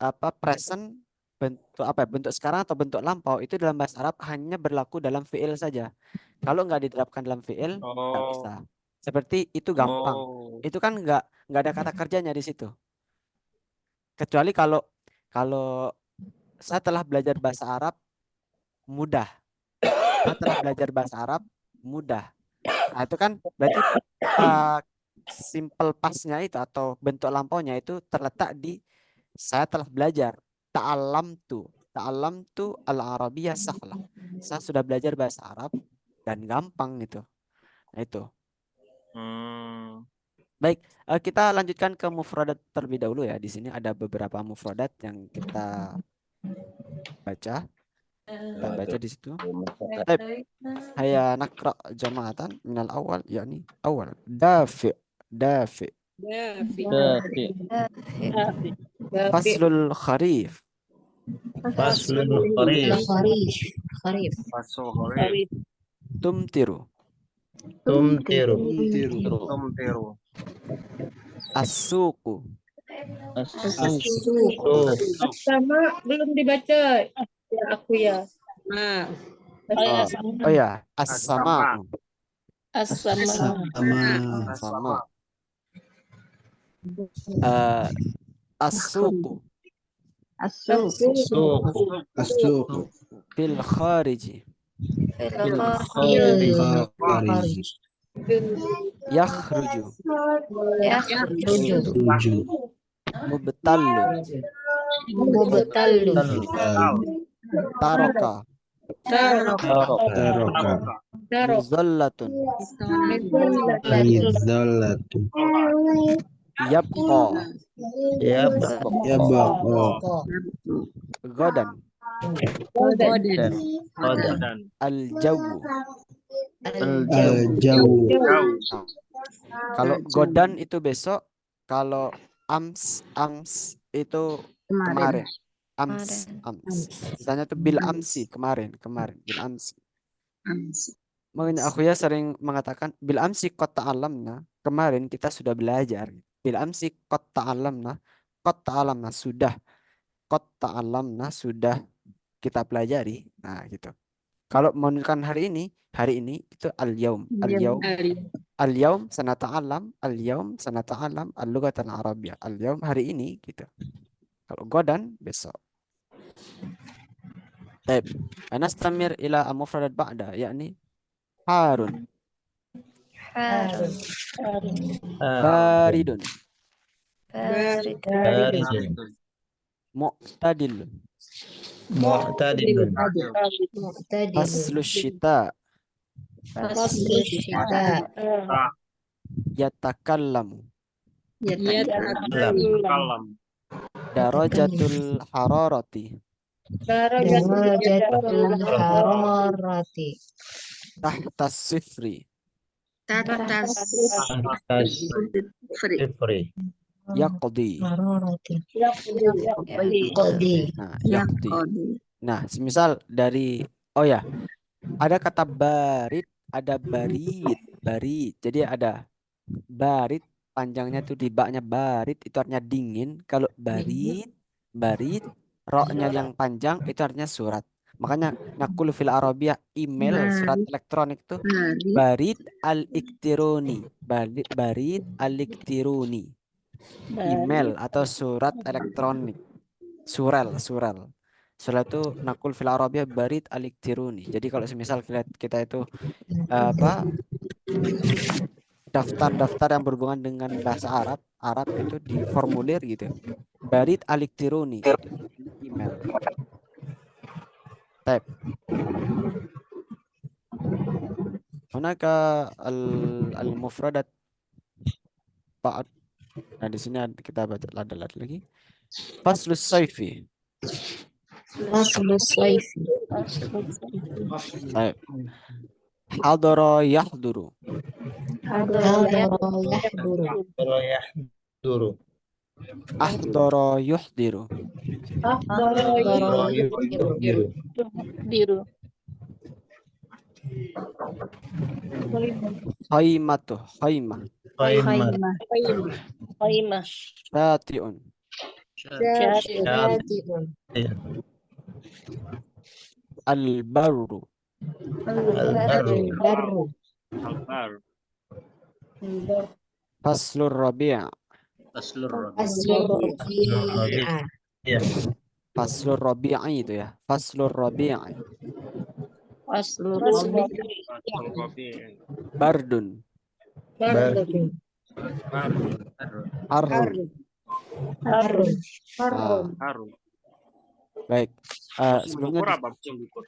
A: apa present, bentuk apa ya, bentuk sekarang atau bentuk lampau itu dalam bahasa Arab hanya berlaku dalam fiil saja. Kalau nggak diterapkan dalam fiil nggak
B: Oh,
A: bisa. Seperti itu gampang.
B: oh,
A: Itu kan nggak ada kata kerjanya di situ. Kecuali kalau kalau saya telah belajar bahasa Arab mudah. Saya telah belajar bahasa Arab mudah. Nah, itu kan berarti uh, simple pasnya itu atau bentuk lampaunya itu terletak di saya telah belajar. Ta'alam tu al-Arabiyah sahlah. Saya sudah belajar bahasa Arab dan gampang gitu. Nah, itu.
B: hmm.
A: Baik, kita lanjutkan ke mufradat terlebih dahulu ya. Di sini ada beberapa mufradat yang kita baca. Kita baca di situ. Baik, haya nakra jama'atan minal awal yakni awal dafi dafi
H: Dafi.
A: faslul kharif
H: Faslul
E: Kharif.
H: Kharif.
E: Kharif.
B: Fasul kharif,
A: tumtiru
H: Tumtiru.
B: tumtiru,
A: as-suqu
H: As-suq.
F: Sama belum dibaca ya aku ya.
G: Nah,
A: oh, oh ya as-sama'u
G: As-sama.
A: sama eh as-suqu
H: As-suq.
A: fil khariji
E: Kharij.
A: yakhruju
E: Yakhruju.
A: mubtallun
E: Mubtallun.
A: taraka
F: Daro.
A: muzallatun
E: Mizallatu.
A: yabqa godan
B: dan
A: al-jawu.
E: Al-jawu.
B: jauh.
A: Kalau godan itu besok, kalau ams itu kemarin. Ams. Misalnya tuh bil amsi kemarin bil amsi. Makanya aku ya sering mengatakan bil amsi qad ta'allamna, kemarin kita sudah belajar. Bil amsi qad ta'allamna, sudah. Qad ta'allamna sudah kita pelajari. Nah, gitu. Kalau menunjukkan hari ini itu al-yaum. Al-yaum sanata'allam, al-lughat al-arabiyyah. Al-yaum hari ini gitu. Kalau godan besok. Baik. Anastamir ila mufradat ba'da yakni harun, baridun, mu'tadilun,
H: Mu'tadilun.
E: Mu'tadilun.
A: faslus syita,
E: Faslus syita.
A: yatakallamu,
B: Kalam,
A: darajatul hararati,
E: Darajatul hararati.
A: tahtas sifri,
H: Sifri.
A: yaqdi.
E: Hararati. Qadi.
A: Nah, yaqdi. Nah, semisal dari oh ya, ada kata barit, ada barit. Jadi ada barit panjangnya tuh di baknya barit itu artinya dingin. Kalau barit, roknya yang panjang itu artinya surat. Makanya nakul fil Arabiyah email surat elektronik tuh barid al-iktironi. Barid al-iktironi. Email atau surat elektronik. Surel. Surel itu nakul fil Arabiyah barid al-iktironi. Jadi kalau semisal kita itu apa daftar-daftar yang berhubungan dengan bahasa Arab itu diformulir gitu. Barid al-iktironi itu email. Type. Manakah al-mufradat ba'd. Nah, di sini kita baca lagi. Faslus saifi.
E: Faslus saifi.
A: Baik. Hadara yahduru.
E: Hadara yahduru.
H: Kalau yahduru.
A: Ahdara yuhdiru.
E: Hadara
H: Yuhdiru.
G: Biru.
A: Haimatu. Haimah.
H: Qaimat.
G: Qaimah.
A: Syati'un.
E: syati'un.
A: Al-barru.
E: Al-barru.
B: Albar.
A: Faslur rabi'.
E: Faslur rabi'ah.
H: Ya.
A: Faslur rabi'i itu ya. Faslur rabi'i.
G: Faslur
A: Bardun.
E: Bardun.
A: Harun.
E: Harun.
B: Harum.
A: Baik.
B: Musim
A: Sebelumnya
B: gugur apa musim gugur?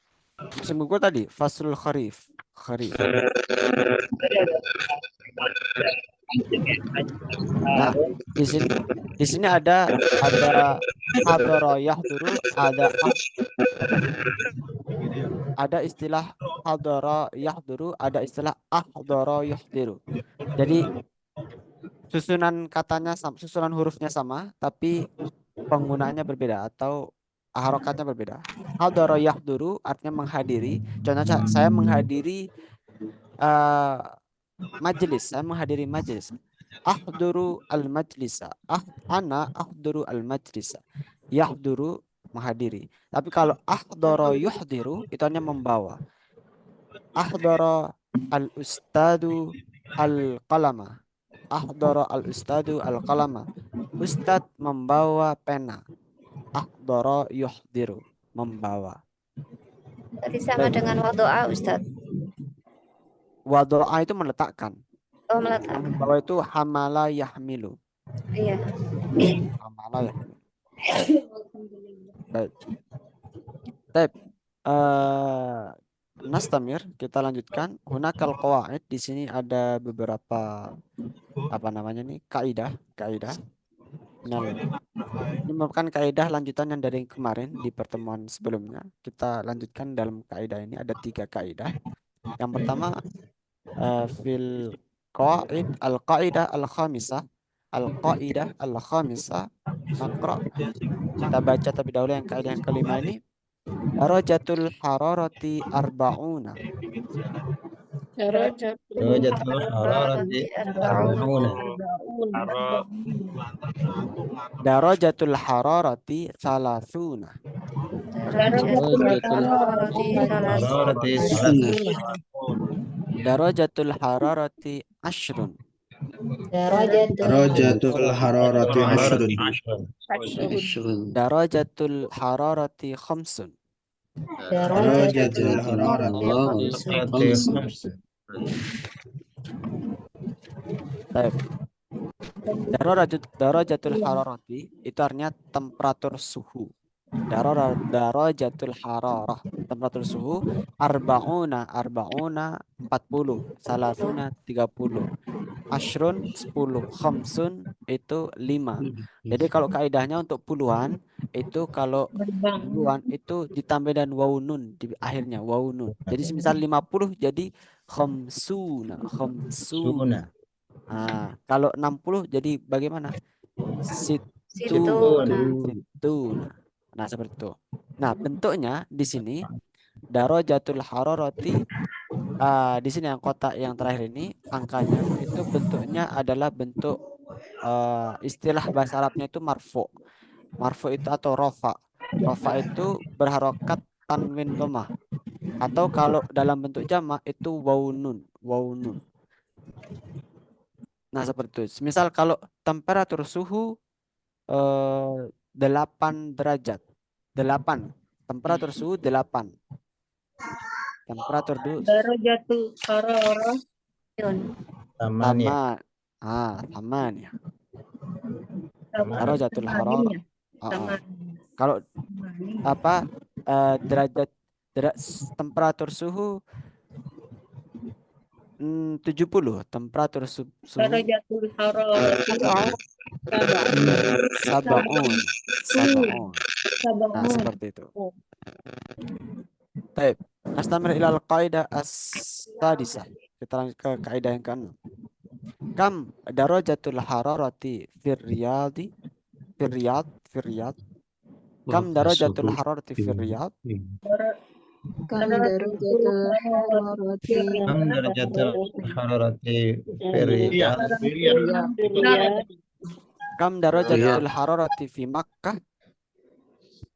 A: musim gugur tadi faslul kharif. Nah, di sini ada hadara yahduru, ada istilah hadara yahduru, ada istilah ahdara yuhdiru. Jadi susunan katanya sama, susunan hurufnya sama, tapi penggunaannya berbeda atau harokatnya berbeda. Hadara yahduru artinya menghadiri. Contohnya saya menghadiri majelis, saya menghadiri majelis. Ahduru al-majlisa. Ana ahduru al-majlisa. Yahduru menghadiri. Tapi kalau ahdara yuhdiru itu hanya membawa. Ahdara al-ustadu al-qalama. Ahdara al-ustadu al-qalama. Ustad membawa pena. Ahdara yuhdiru, membawa.
E: Tadi sama dengan wadoa, Ustaz.
A: Wadoa itu meletakkan.
E: Oh, meletak.
A: Membawa itu hamala yahmilu.
E: Iya.
A: Hamala yahmilu. Baik. Baik. Nastamir, kita lanjutkan. Hunakal qawaid, di sini ada beberapa kaidah. Nah, ini merupakan kaidah lanjutan yang dari kemarin di pertemuan sebelumnya. Kita lanjutkan dalam kaidah ini ada 3 kaidah. Yang pertama fil qawaid al-qaidah al-khamisah. Al-qaidah al-khamisah. Naqra. Kita baca terlebih dahulu yang kaidah yang kelima ini. Darajatul hararati arba'una.
H: Darajatul hararati arba'una.
A: Darajatul hararati thalathuna.
H: Hararati salatuna.
A: Darajatul hararati ashrun.
E: Darajatul
H: hararati ashrun.
A: Darajatul hararati khamsun.
E: Darajatul hararati
H: khamsun.
A: Baik. Darajatul hararati itu artinya temperatur suhu. Darajatul hararah, temperatur suhu. Arba'una 40, salasuna 30, ashrun 10, khamsun itu 5. Jadi kalau kaidahnya untuk puluhan itu, kalau puluhan itu ditambah dan waunun di akhirnya, waunun. Jadi misal 50 jadi khamsuna. Nah, kalau 60 jadi bagaimana? Situna. Nah, seperti itu. Nah, bentuknya di sini darajatul hararati, di sini yang kotak yang terakhir ini angkanya itu bentuknya adalah bentuk istilah bahasa Arabnya itu marfu. Marfu itu atau rofa. Rofa itu berharokat tanwin domah. Atau kalau dalam bentuk jamak itu waunun, waunun. Nah, seperti itu. Misal kalau temperatur suhu 8 derajat. 8. Temperatur suhu 8. Temperatur
F: Darajatul hararah.
H: Taman ya.
A: taman ya.
F: Sama
A: Darajatul hararah.
F: sama
A: Kalau apa temperatur suhu 70, temperatur suhu
F: darajatul hararah.
A: sabaun. Nah, seperti itu. Baik, nastamir ilal qaidah as-sadisah. Kita lanjut ke kaidah yang ke-6. Kam darajatul hararati fir riyadi fir riyad. Kam darajatul hararati fir riyad.
G: Kam darajatul hararati
H: Kam darajatul hararati
C: Iya,
H: fi
C: iya.
A: Kam darajatul hararati fi Makkah.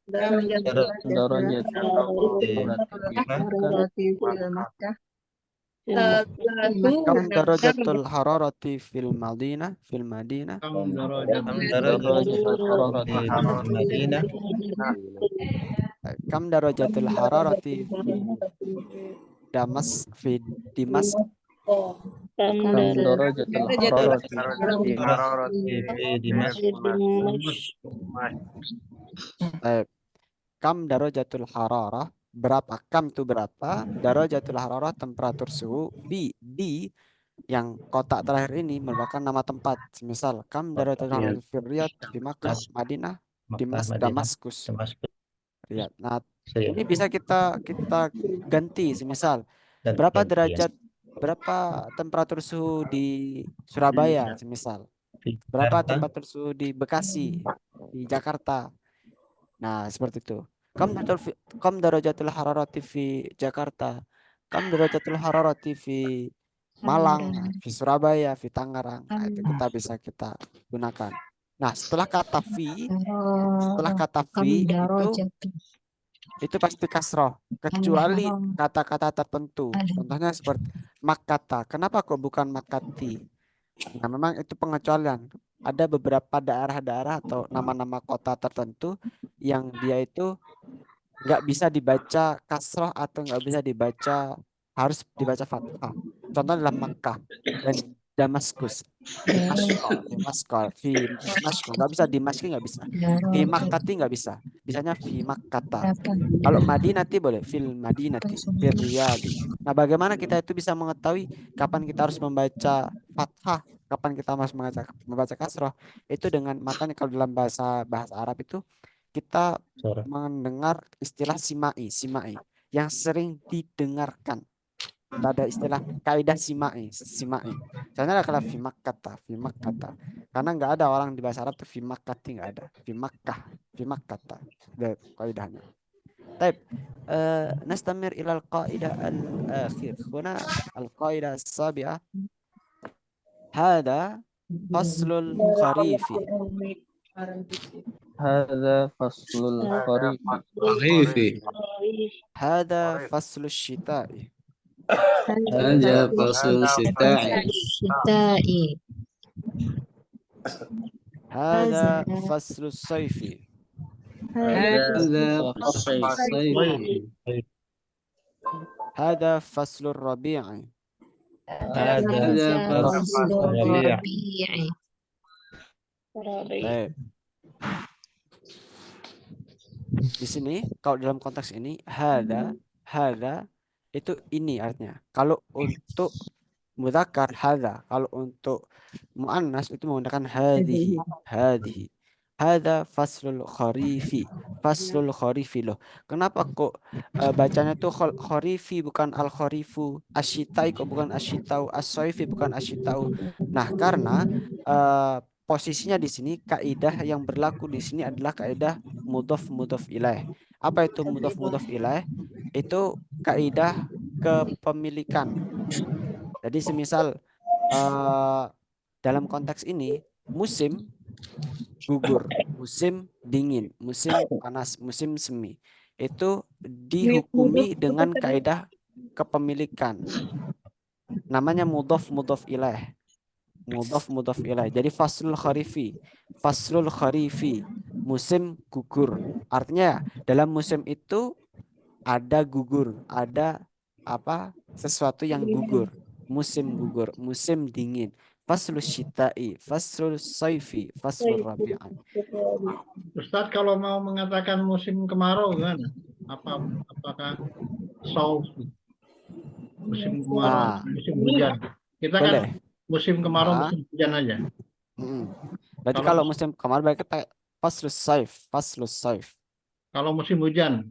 G: darajatul hararati fil Makkah.
A: Kam darajatul hararati fil Madinah.
C: Kam darajatul
H: Kam darajatul hararati fi Madinah.
A: Kam darajatul hararati fi Dimas.
G: Kam darajatul
H: Hararati fi Dimashq.
A: Kam darajatul hararah, berapa? Kam itu berapa? Darajatul hararah, temperatur suhu. Di yang kotak terakhir ini merupakan nama tempat. Misal kam darajatul hararah fi Riyadh, di Makkah, Madinah, Damaskus. Riyadh. Nah, ini bisa kita ganti. Semisal berapa derajat, berapa temperatur suhu di Surabaya, semisal berapa temperatur suhu di Bekasi, di Jakarta. Nah, seperti itu. Kam darajatul hararati fi Jakarta. Kam darajatul hararati fi Malang, fi Surabaya, fi Tangerang. Nah, itu kita gunakan. Nah, setelah kata fi itu pasti kasroh, kecuali kata-kata tertentu. Contohnya seperti Makkata. Kenapa kok bukan Makati? Nah, memang itu pengecualian. Ada beberapa daerah-daerah atau nama-nama kota tertentu yang dia itu nggak bisa dibaca kasroh atau nggak bisa dibaca, harus dibaca fathah. Contoh dalam Makkah dan Damaskus. Nggak bisa, Dimaski nggak bisa, fi Makkati nggak bisa, bisanya fi Makkata. Kalau Madinah boleh, fil Madinati, fil Riyadi. Nah, bagaimana kita itu bisa mengetahui kapan kita harus membaca fathah, kapan kita harus membaca kasroh? Itu dengan, makanya kalau dalam bahasa Arab itu kita mendengar istilah simai yang sering didengarkan. Kita ada istilah kaidah simai. Soalnya kalau fi Makkata. Karena nggak ada orang di bahasa Arab tuh fi Makkati, nggak ada. Fi Makkata. Ada kaidahnya. Baik, nastamir ilal qaidah al-akhir. Huna al-qaidah as-sabi'ah. Hada faslul kharifi.
I: هذا فصل الخريف
A: هذا فصل الشتاء.
I: هذا فصل الشتاء
A: هذا فصل الصيف.
I: هذا فصل الصيف
A: هذا فصل الربيع.
I: هذا فصل الربيع
A: Baik. Di sini kalau dalam konteks ini hada itu ini artinya. Kalau untuk mudzakkar hada, kalau untuk muannas itu menggunakan hadhihi. Hada faslul kharifi. Loh. Kenapa kok bacanya tuh kharifi bukan al kharifu, asyitai kok bukan asyitau, as-saifi bukan asyitau. Nah, karena posisinya di sini kaidah yang berlaku di sini adalah kaidah mudhof ilaih. Apa itu mudhof ilaih? Itu kaidah kepemilikan. Jadi semisal dalam konteks ini musim gugur, musim dingin, musim panas, musim semi. itu dihukumi dengan kaidah kepemilikan. Namanya mudhaf mudhaf ilaih. Mudhaf mudhaf ilaih. Jadi faslul kharifi, musim gugur. Artinya dalam musim itu ada gugur, ada apa? Sesuatu yang gugur. Musim gugur, musim dingin. Faslul syita'i, faslul saifi, faslul rabi'an.
C: Ustadz kalau mau mengatakan musim kemarau gimana? Apakah sauf musim kemarau, musim hujan? Kita
A: Boleh.
C: kan musim kemarau,
A: Ah.
C: musim hujan aja.
A: Berarti kalau musim kemarau berarti kita faslus saif.
C: Kalau musim hujan,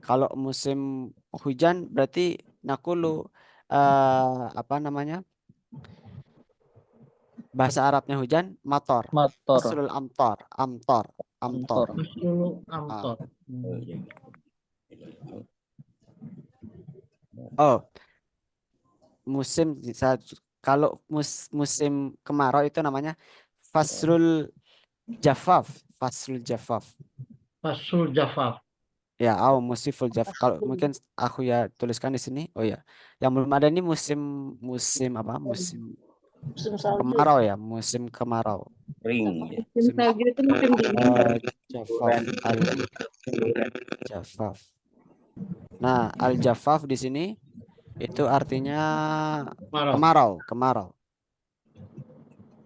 A: Kalau musim hujan berarti nakulu apa namanya? Bahasa Arabnya hujan mator.
I: Mator.
A: Faslul amtor.
C: musim amtor.
A: Oh, kalau musim kemarau itu namanya faslul jafaf.
C: Fasul jafaf.
A: Ya, musiful jafaf. Kalau mungkin aku ya tuliskan di sini. Oh ya, yang belum ada ini musim apa? Musim kemarau ya, musim kemarau.
D: Ring. Ya.
F: Musim salju itu musim dingin.
A: Jafaf. Nah, al jafaf di sini itu artinya kemarau.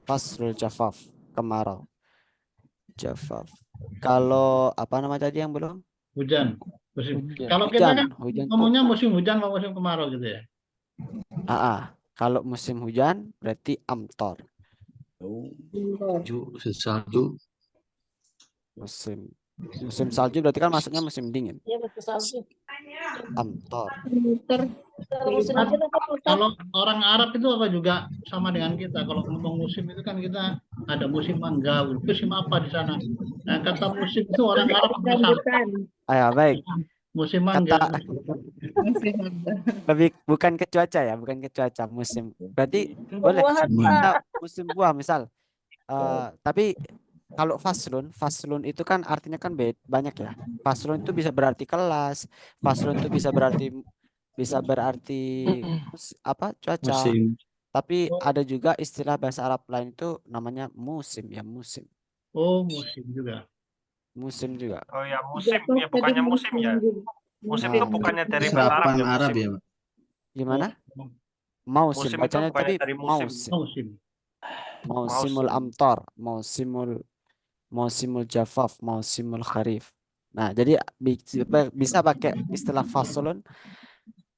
A: Faslul jafaf, kemarau. Jafaf. Kalau apa nama tadi yang belum?
C: Hujan. Kalau kita kan
A: hujan
C: ngomongnya musim hujan atau musim kemarau gitu ya.
A: Kalau musim hujan berarti amtor.
I: Salju.
A: Musim salju berarti kan masuknya musim dingin.
F: Iya, betul salju.
A: Amtor.
C: Kalau orang Arab itu apa juga sama dengan kita. Kalau ngomong musim itu kan kita ada musim mangga, musim apa di sana. Nah, kata musim itu orang Arab
A: Ayo, baik.
C: Musim mangga.
A: Lebih bukan ke cuaca ya, bukan ke cuaca, musim. Berarti boleh kita musim buah misal. Tapi kalau faslun itu kan artinya kan banyak ya. Faslun itu bisa berarti kelas, faslun itu bisa berarti apa? Cuaca.
I: Musim.
A: Tapi ada juga istilah bahasa Arab lain itu namanya musim ya, musim.
C: Oh, musim juga.
A: Musim juga.
B: Oh ya, musim ya, bukannya musim ya. Musim itu bukannya dari bahasa Arab
I: Serapan
B: ya,
I: Arab
B: musim.
I: ya, Pak?
A: Gimana?
B: Musim
A: Mausim
B: itu
A: bacanya
B: bukannya
A: tapi
B: dari musim.
C: Musim.
A: Mausimul amtar, mausimul jafaf, mausimul kharif. Nah, jadi bisa pakai istilah faslun,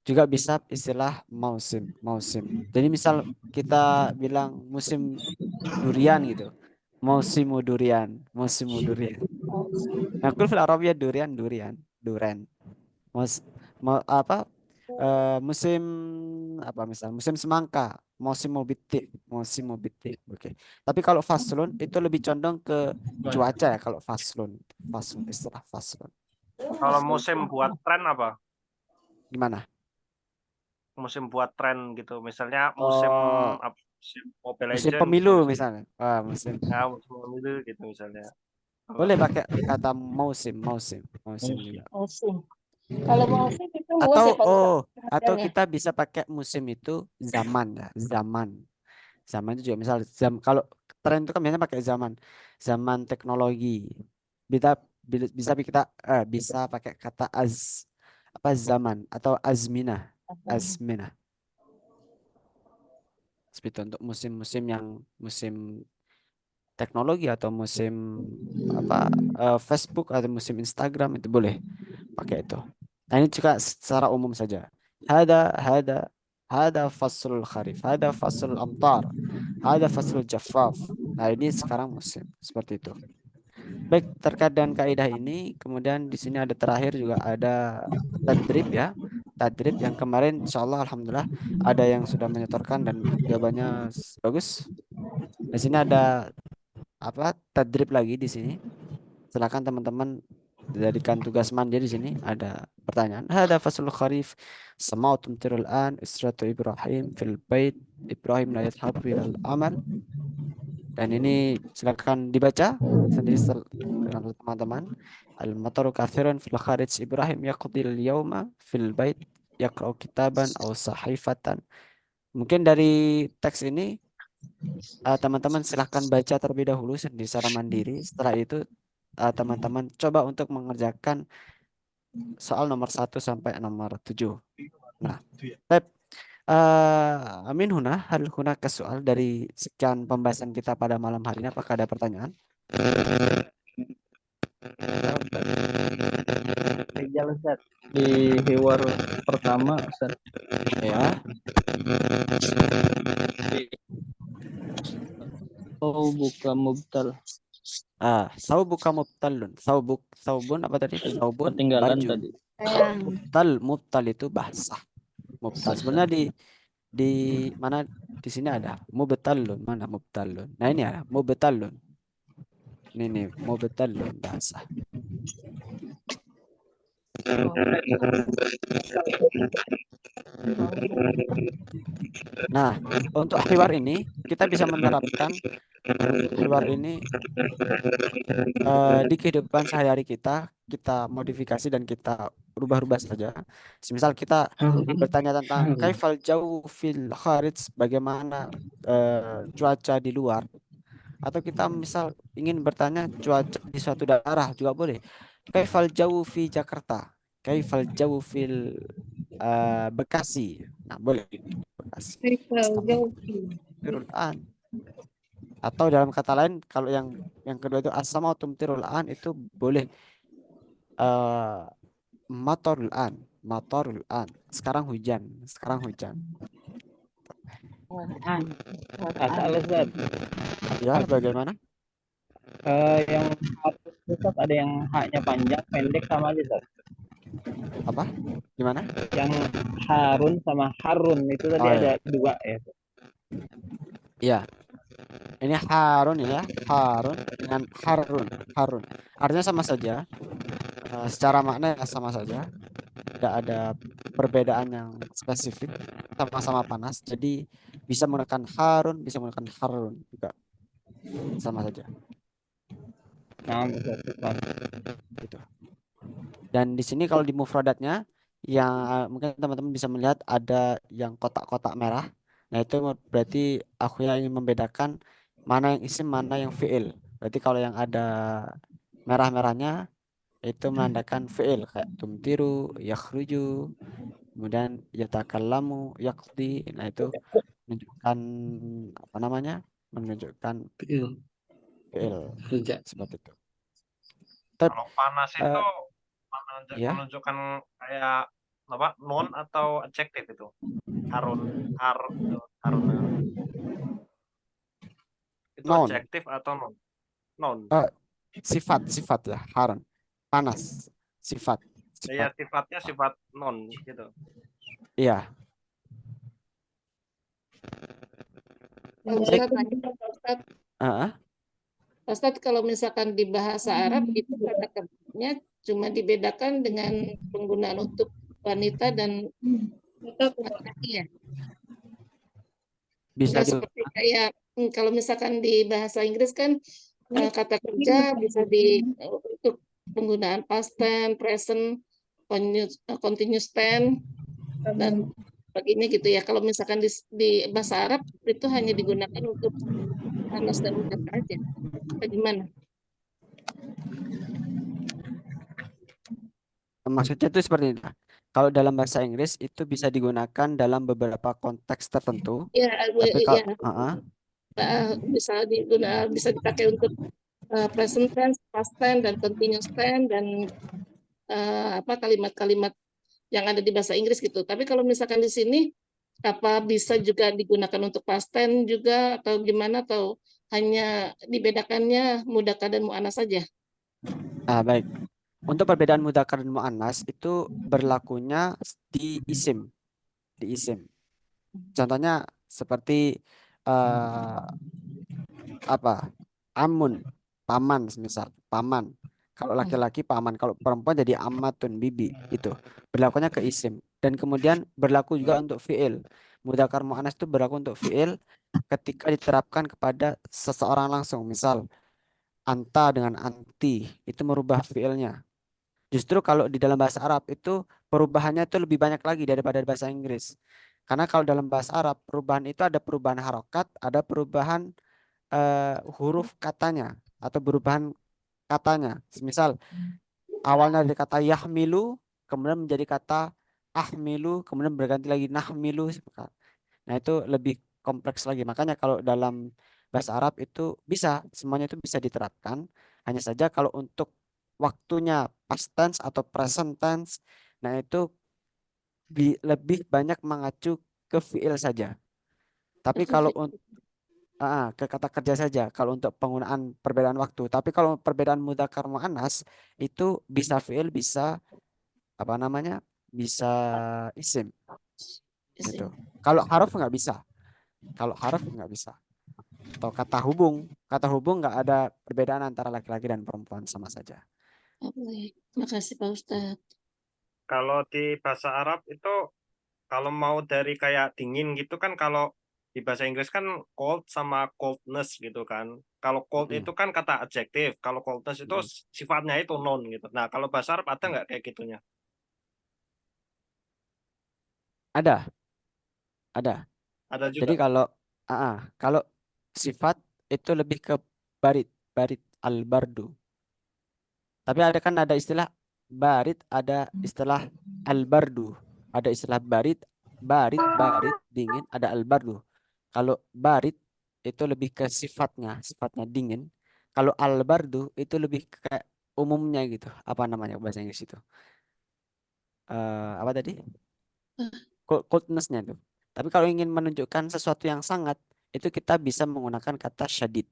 A: juga bisa istilah mausim. Jadi misal kita bilang musim durian gitu. Musimu durian. Nakul fil Arabia durian. Musim apa misal musim semangka, musimul bitik. Oke. Tapi kalau faslun itu lebih condong ke cuaca ya kalau faslun istilah faslun.
B: Kalau musim buat tren apa?
A: Gimana?
B: Musim buat tren gitu. Misalnya musim Mobile
A: Musim
B: Legends,
A: pemilu misalnya.
B: musim pemilu gitu misalnya.
A: Boleh pakai kata musim juga.
F: Musim. Kalau musim itu luas ya, Pak Ustaz.
A: Atau kita bisa pakai musim itu zaman ya, zaman itu juga misal kalau tren itu kan biasanya pakai zaman teknologi. Bisa pakai kata zaman atau azminah. Seperti itu untuk musim-musim yang musim teknologi atau musim Facebook atau musim Instagram itu boleh pakai itu. Nah, ini juga secara umum saja. Hada faslul kharif, hada faslul amtar, hada faslul jaffaf. Nah, ini sekarang musim seperti itu. Baik, terkait dengan kaidah ini, kemudian di sini ada terakhir juga ada tadrib ya. Tadrib yang kemarin insyaallah alhamdulillah ada yang sudah menyetorkan dan jawabannya bagus. Di sini ada tadrib lagi di sini. Silakan teman-teman jadikan tugas mandi di sini. Ada pertanyaan. Hada faslul kharif. Samautum tirul an isratu Ibrahim fil bait. Ibrahim la yadhhabu ilal amal. Dan ini silakan dibaca sendiri oleh teman-teman. Al-mataru kathirun fil kharij. Ibrahim yaqdil yawma fil bait yaqra'u kitaban aw sahifatan. Mungkin dari teks ini teman-teman silahkan baca terlebih dahulu secara mandiri. Setelah itu teman-teman coba untuk mengerjakan soal nomor 1 sampai nomor 7. Nah, Tep, Amin huna hal huna ke soal dari sekian pembahasan kita pada malam hari ini. Apakah ada pertanyaan?
I: Rijal Ustaz. Di hiwar pertama Ustaz.
A: Ya.
I: Oh buka mubtal.
A: Saubuka mubtalun. Saubun apa tadi? Saubun
I: Ketinggalan
A: baju.
I: tadi.
A: Mubtal itu basah. Mubtal. Sebenarnya di mana di sini ada mubtalun, mana mubtalun. Nah ini ada mubtalun. Ini mubtalun basah. Nah, untuk hiwar ini kita bisa menerapkan hiwar ini di kehidupan sehari-hari kita modifikasi dan kita rubah-rubah saja. Semisal kita bertanya tentang kaifal jauh fil kharij, bagaimana cuaca di luar, atau kita misal ingin bertanya cuaca di suatu daerah juga boleh. Kaifal jauh fi Jakarta, kaifal jauh fil Bekasi. Nah, boleh Bekasi. Tumtirul an. Atau dalam kata lain, kalau yang kedua itu as-samau tumtirul an, itu boleh matorul an. Sekarang hujan.
I: Asal Ustaz.
A: Ya, bagaimana?
I: Yang Ustaz ada yang haknya panjang, pendek sama aja Ustaz.
A: Apa? Gimana?
I: Yang Harun sama Harun itu tadi ada dua ya.
A: Iya. Ini Harun ya, Harun dengan Harun. Artinya sama saja. Secara makna sama saja. Tidak ada perbedaan yang spesifik. Sama-sama panas. Jadi bisa menggunakan Harun, bisa menggunakan Harun juga. Sama saja.
I: Nah, betul.
A: Gitu. Dan di sini kalau di mufradatnya yang mungkin teman-teman bisa melihat ada yang kotak-kotak merah. Nah, itu berarti aku ingin membedakan mana yang isim, mana yang fi'il. Berarti kalau yang ada merah-merahnya itu menandakan fi'il kayak tumtiru, yakhruju, kemudian yatakallamu, yaqdi. Nah, itu menunjukkan apa namanya? Menunjukkan
I: Fi'il. Kerja.
A: Seperti itu.
B: Kalau panas itu
A: ya.
B: menunjukkan kayak apa? Noun atau adjektif itu? Harun. Itu
A: Noun.
B: adjektif atau noun? Noun.
A: Sifat ya, Harun. Panas. Sifat.
B: Ya, sifatnya sifat noun gitu.
A: Iya.
F: Ustaz, kalau misalkan di bahasa Arab itu kata kerjanya cuma dibedakan dengan penggunaan untuk wanita dan laki-laki ya.
A: Bisa
F: seperti kayak kalau misalkan di bahasa Inggris kan kata kerja bisa untuk penggunaan past tense, present, continuous tense dan sebagainya gitu ya. Kalau misalkan di bahasa Arab itu hanya digunakan untuk panas dan hujan aja. Bagaimana?
A: Maksudnya itu seperti ini. Kalau dalam bahasa Inggris itu bisa digunakan dalam beberapa konteks tertentu.
F: Ya,
A: Tapi kalau
F: bisa dipakai untuk present tense, past tense, dan continuous tense dan kalimat-kalimat yang ada di bahasa Inggris gitu. Tapi kalau misalkan di sini apa bisa juga digunakan untuk past tense juga atau gimana, atau hanya dibedakannya mudzakkar dan muannas saja?
A: Baik. Untuk perbedaan mudzakkar dan muannas itu berlakunya di isim. Contohnya seperti amun, paman misal, paman. Kalau laki-laki paman, kalau perempuan jadi amatun, bibi. Itu berlakunya ke isim. Dan kemudian berlaku juga untuk fi'il. Mudzakkar muannas itu berlaku untuk fi'il ketika diterapkan kepada seseorang langsung. Misal anta dengan anti itu merubah fi'ilnya. Justru kalau di dalam bahasa Arab itu perubahannya itu lebih banyak lagi daripada bahasa Inggris. Karena kalau dalam bahasa Arab perubahan itu ada perubahan harokat, ada perubahan huruf katanya atau perubahan katanya. Misal awalnya dari kata yahmilu, kemudian menjadi kata ahmilu, kemudian berganti lagi nahmilu. Nah itu lebih kompleks lagi. Makanya kalau dalam bahasa Arab itu bisa, semuanya itu bisa diterapkan. Hanya saja kalau untuk waktunya past tense atau present tense, nah itu lebih banyak mengacu ke fiil saja. Tapi kalau untuk ke kata kerja saja kalau untuk penggunaan perbedaan waktu. Tapi kalau perbedaan mudzakkar muannas itu bisa fiil, bisa apa namanya? Bisa isim gitu. Kalau harf nggak bisa. Kalau harf nggak bisa. Atau kata hubung nggak ada perbedaan antara laki-laki dan perempuan, sama saja.
F: Oh, baik. Makasih Pak Ustadz.
B: Kalau di bahasa Arab itu kalau mau dari kayak dingin gitu kan, kalau di bahasa Inggris kan cold sama coldness gitu kan. Kalau cold itu kan kata adjektif, kalau coldness itu sifatnya itu noun gitu. Nah, kalau bahasa Arab ada nggak kayak gitunya?
A: Ada.
B: Ada
A: Jadi
B: juga.
A: kalau sifat itu lebih ke barit al-bardu. Tapi ada istilah barit, ada istilah al-bardu. Ada istilah barit dingin, ada al-bardu. Kalau barit itu lebih ke sifatnya dingin. Kalau al-bardu itu lebih ke umumnya gitu. Apa namanya bahasa Inggris itu? Apa tadi? Coldness-nya itu. Tapi kalau ingin menunjukkan sesuatu yang sangat, itu kita bisa menggunakan kata syadid.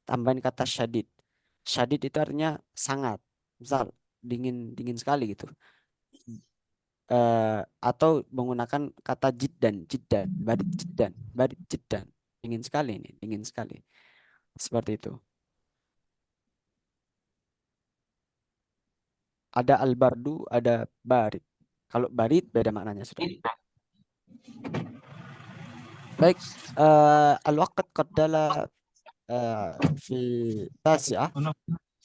A: Tambahin kata syadid. Syadid itu artinya sangat. Misal dingin dingin sekali gitu. Atau menggunakan kata jiddan, barit jiddan. Dingin sekali ini, dingin sekali. Seperti itu. Ada al-bardu, ada barit. Kalau barit beda maknanya sudah. Baik, al-waqt qaddala fi tasi'ah.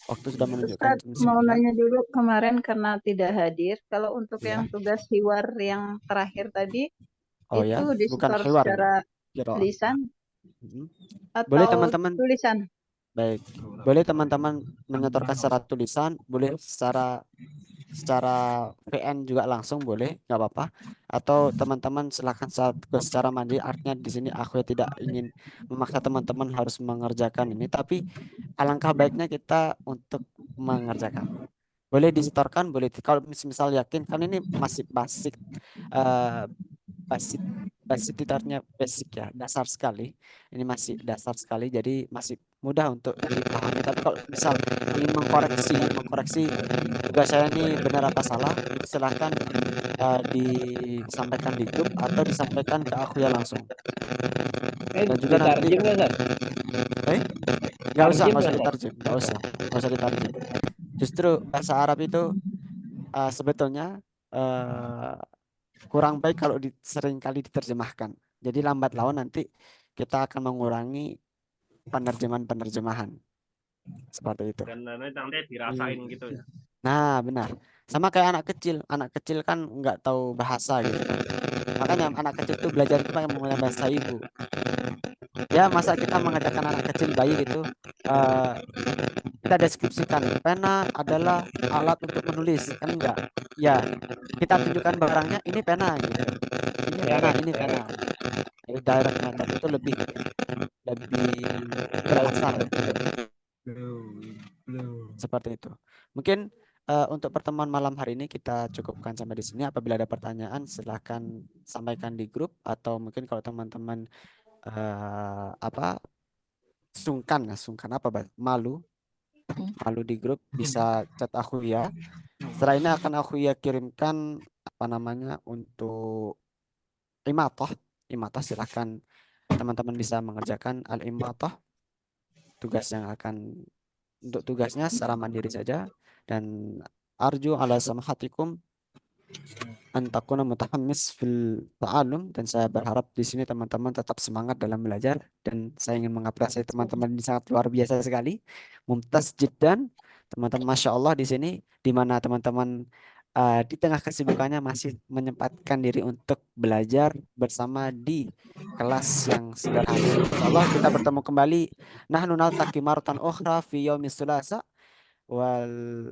A: Waktu sudah menunjukkan
G: Ustadz, mau
A: 9.
G: nanya dulu, kemarin karena tidak hadir, kalau untuk
A: Ya.
G: yang tugas hiwar yang terakhir tadi,
A: Oh ya,
G: itu
A: bukan
G: disetor
A: hiwar ini.
G: secara
A: Qiraah.
G: lisan
A: Boleh
G: atau
A: teman-teman,
G: tulisan?
A: baik. Boleh teman-teman menyetorkan secara tulisan, boleh secara VN juga langsung boleh, nggak apa-apa. Atau teman-teman silakan secara mandiri. Artinya di sini aku tidak ingin memaksa teman-teman harus mengerjakan ini, tapi alangkah baiknya kita untuk mengerjakan. Boleh disetorkan, boleh kalau misal yakin kan ini masih basic, eh, basic basic gitarnya basic ya, dasar sekali. Ini masih dasar sekali, jadi masih mudah untuk dipahami. Tapi kalau misal ingin mengkoreksi tugas saya ini benar apa salah, itu silahkan disampaikan di grup atau disampaikan ke aku ya langsung. Dan juga nanti,
I: Ditarjem nggak, Ustaz?
A: nggak usah
I: Tarjem nggak, Ustaz?
A: ditarjem, nggak usah ditarjem. Justru bahasa Arab itu sebetulnya kurang baik kalau sering kali diterjemahkan. Jadi lambat laun nanti kita akan mengurangi penerjemahan seperti itu.
B: Dan nanti dirasain gitu ya.
A: Nah, benar. Sama kayak anak kecil. Anak kecil kan nggak tahu bahasa gitu kan. Makanya anak kecil tuh belajar itu pakai menggunakan bahasa ibu. Ya, masa kita mengajarkan anak kecil bayi gitu, kita deskripsikan pena adalah alat untuk menulis, kan enggak? Ya, kita tunjukkan barangnya, ini pena gitu. Ini pena. Jadi direct method itu lebih berasa ya. Seperti itu. Mungkin untuk pertemuan malam hari ini kita cukupkan sampai di sini. Apabila ada pertanyaan silahkan sampaikan di grup, atau mungkin kalau teman-teman sungkan apa malu di grup, bisa chat aku ya. Setelah ini akan aku ya kirimkan apa namanya untuk imatah silahkan teman-teman bisa mengerjakan al-imatah, untuk tugasnya secara mandiri saja. Dan arju ala samahatikum antakuna mutahammis fil ta'alum, dan saya berharap di sini teman-teman tetap semangat dalam belajar, dan saya ingin mengapresiasi teman-teman ini sangat luar biasa sekali, mumtaz jiddan, Teman-teman, Masya Allah di sini, di mana teman-teman di tengah kesibukannya masih menyempatkan diri untuk belajar bersama di kelas yang sederhana. Insya Allah kita bertemu kembali. Nahnu naltaqi maratan ukhra fi yaumis sulasa wal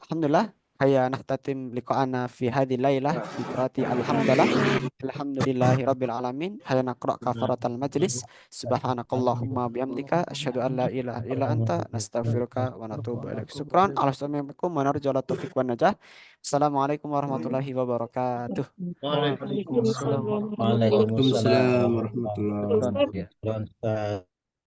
A: alhamdulillah. Hayya nahtatim liqa'ana fi hadhihi lailah bi qiraati alhamdulillah. Alhamdulillahi rabbil alamin. Hayya naqra kafaratal majlis. Subhanakallahumma bihamdika asyhadu an la ilaha illa anta nastaghfiruka wa natubu ilaik. Syukran. Assalamualaikum wa narjala taufiq wan najah. Assalamualaikum warahmatullahi wabarakatuh.
C: Waalaikumsalam.
H: Waalaikumsalam
J: Waalaikumsalam
H: warahmatullahi
J: warahmatullahi
H: wabarakatuh.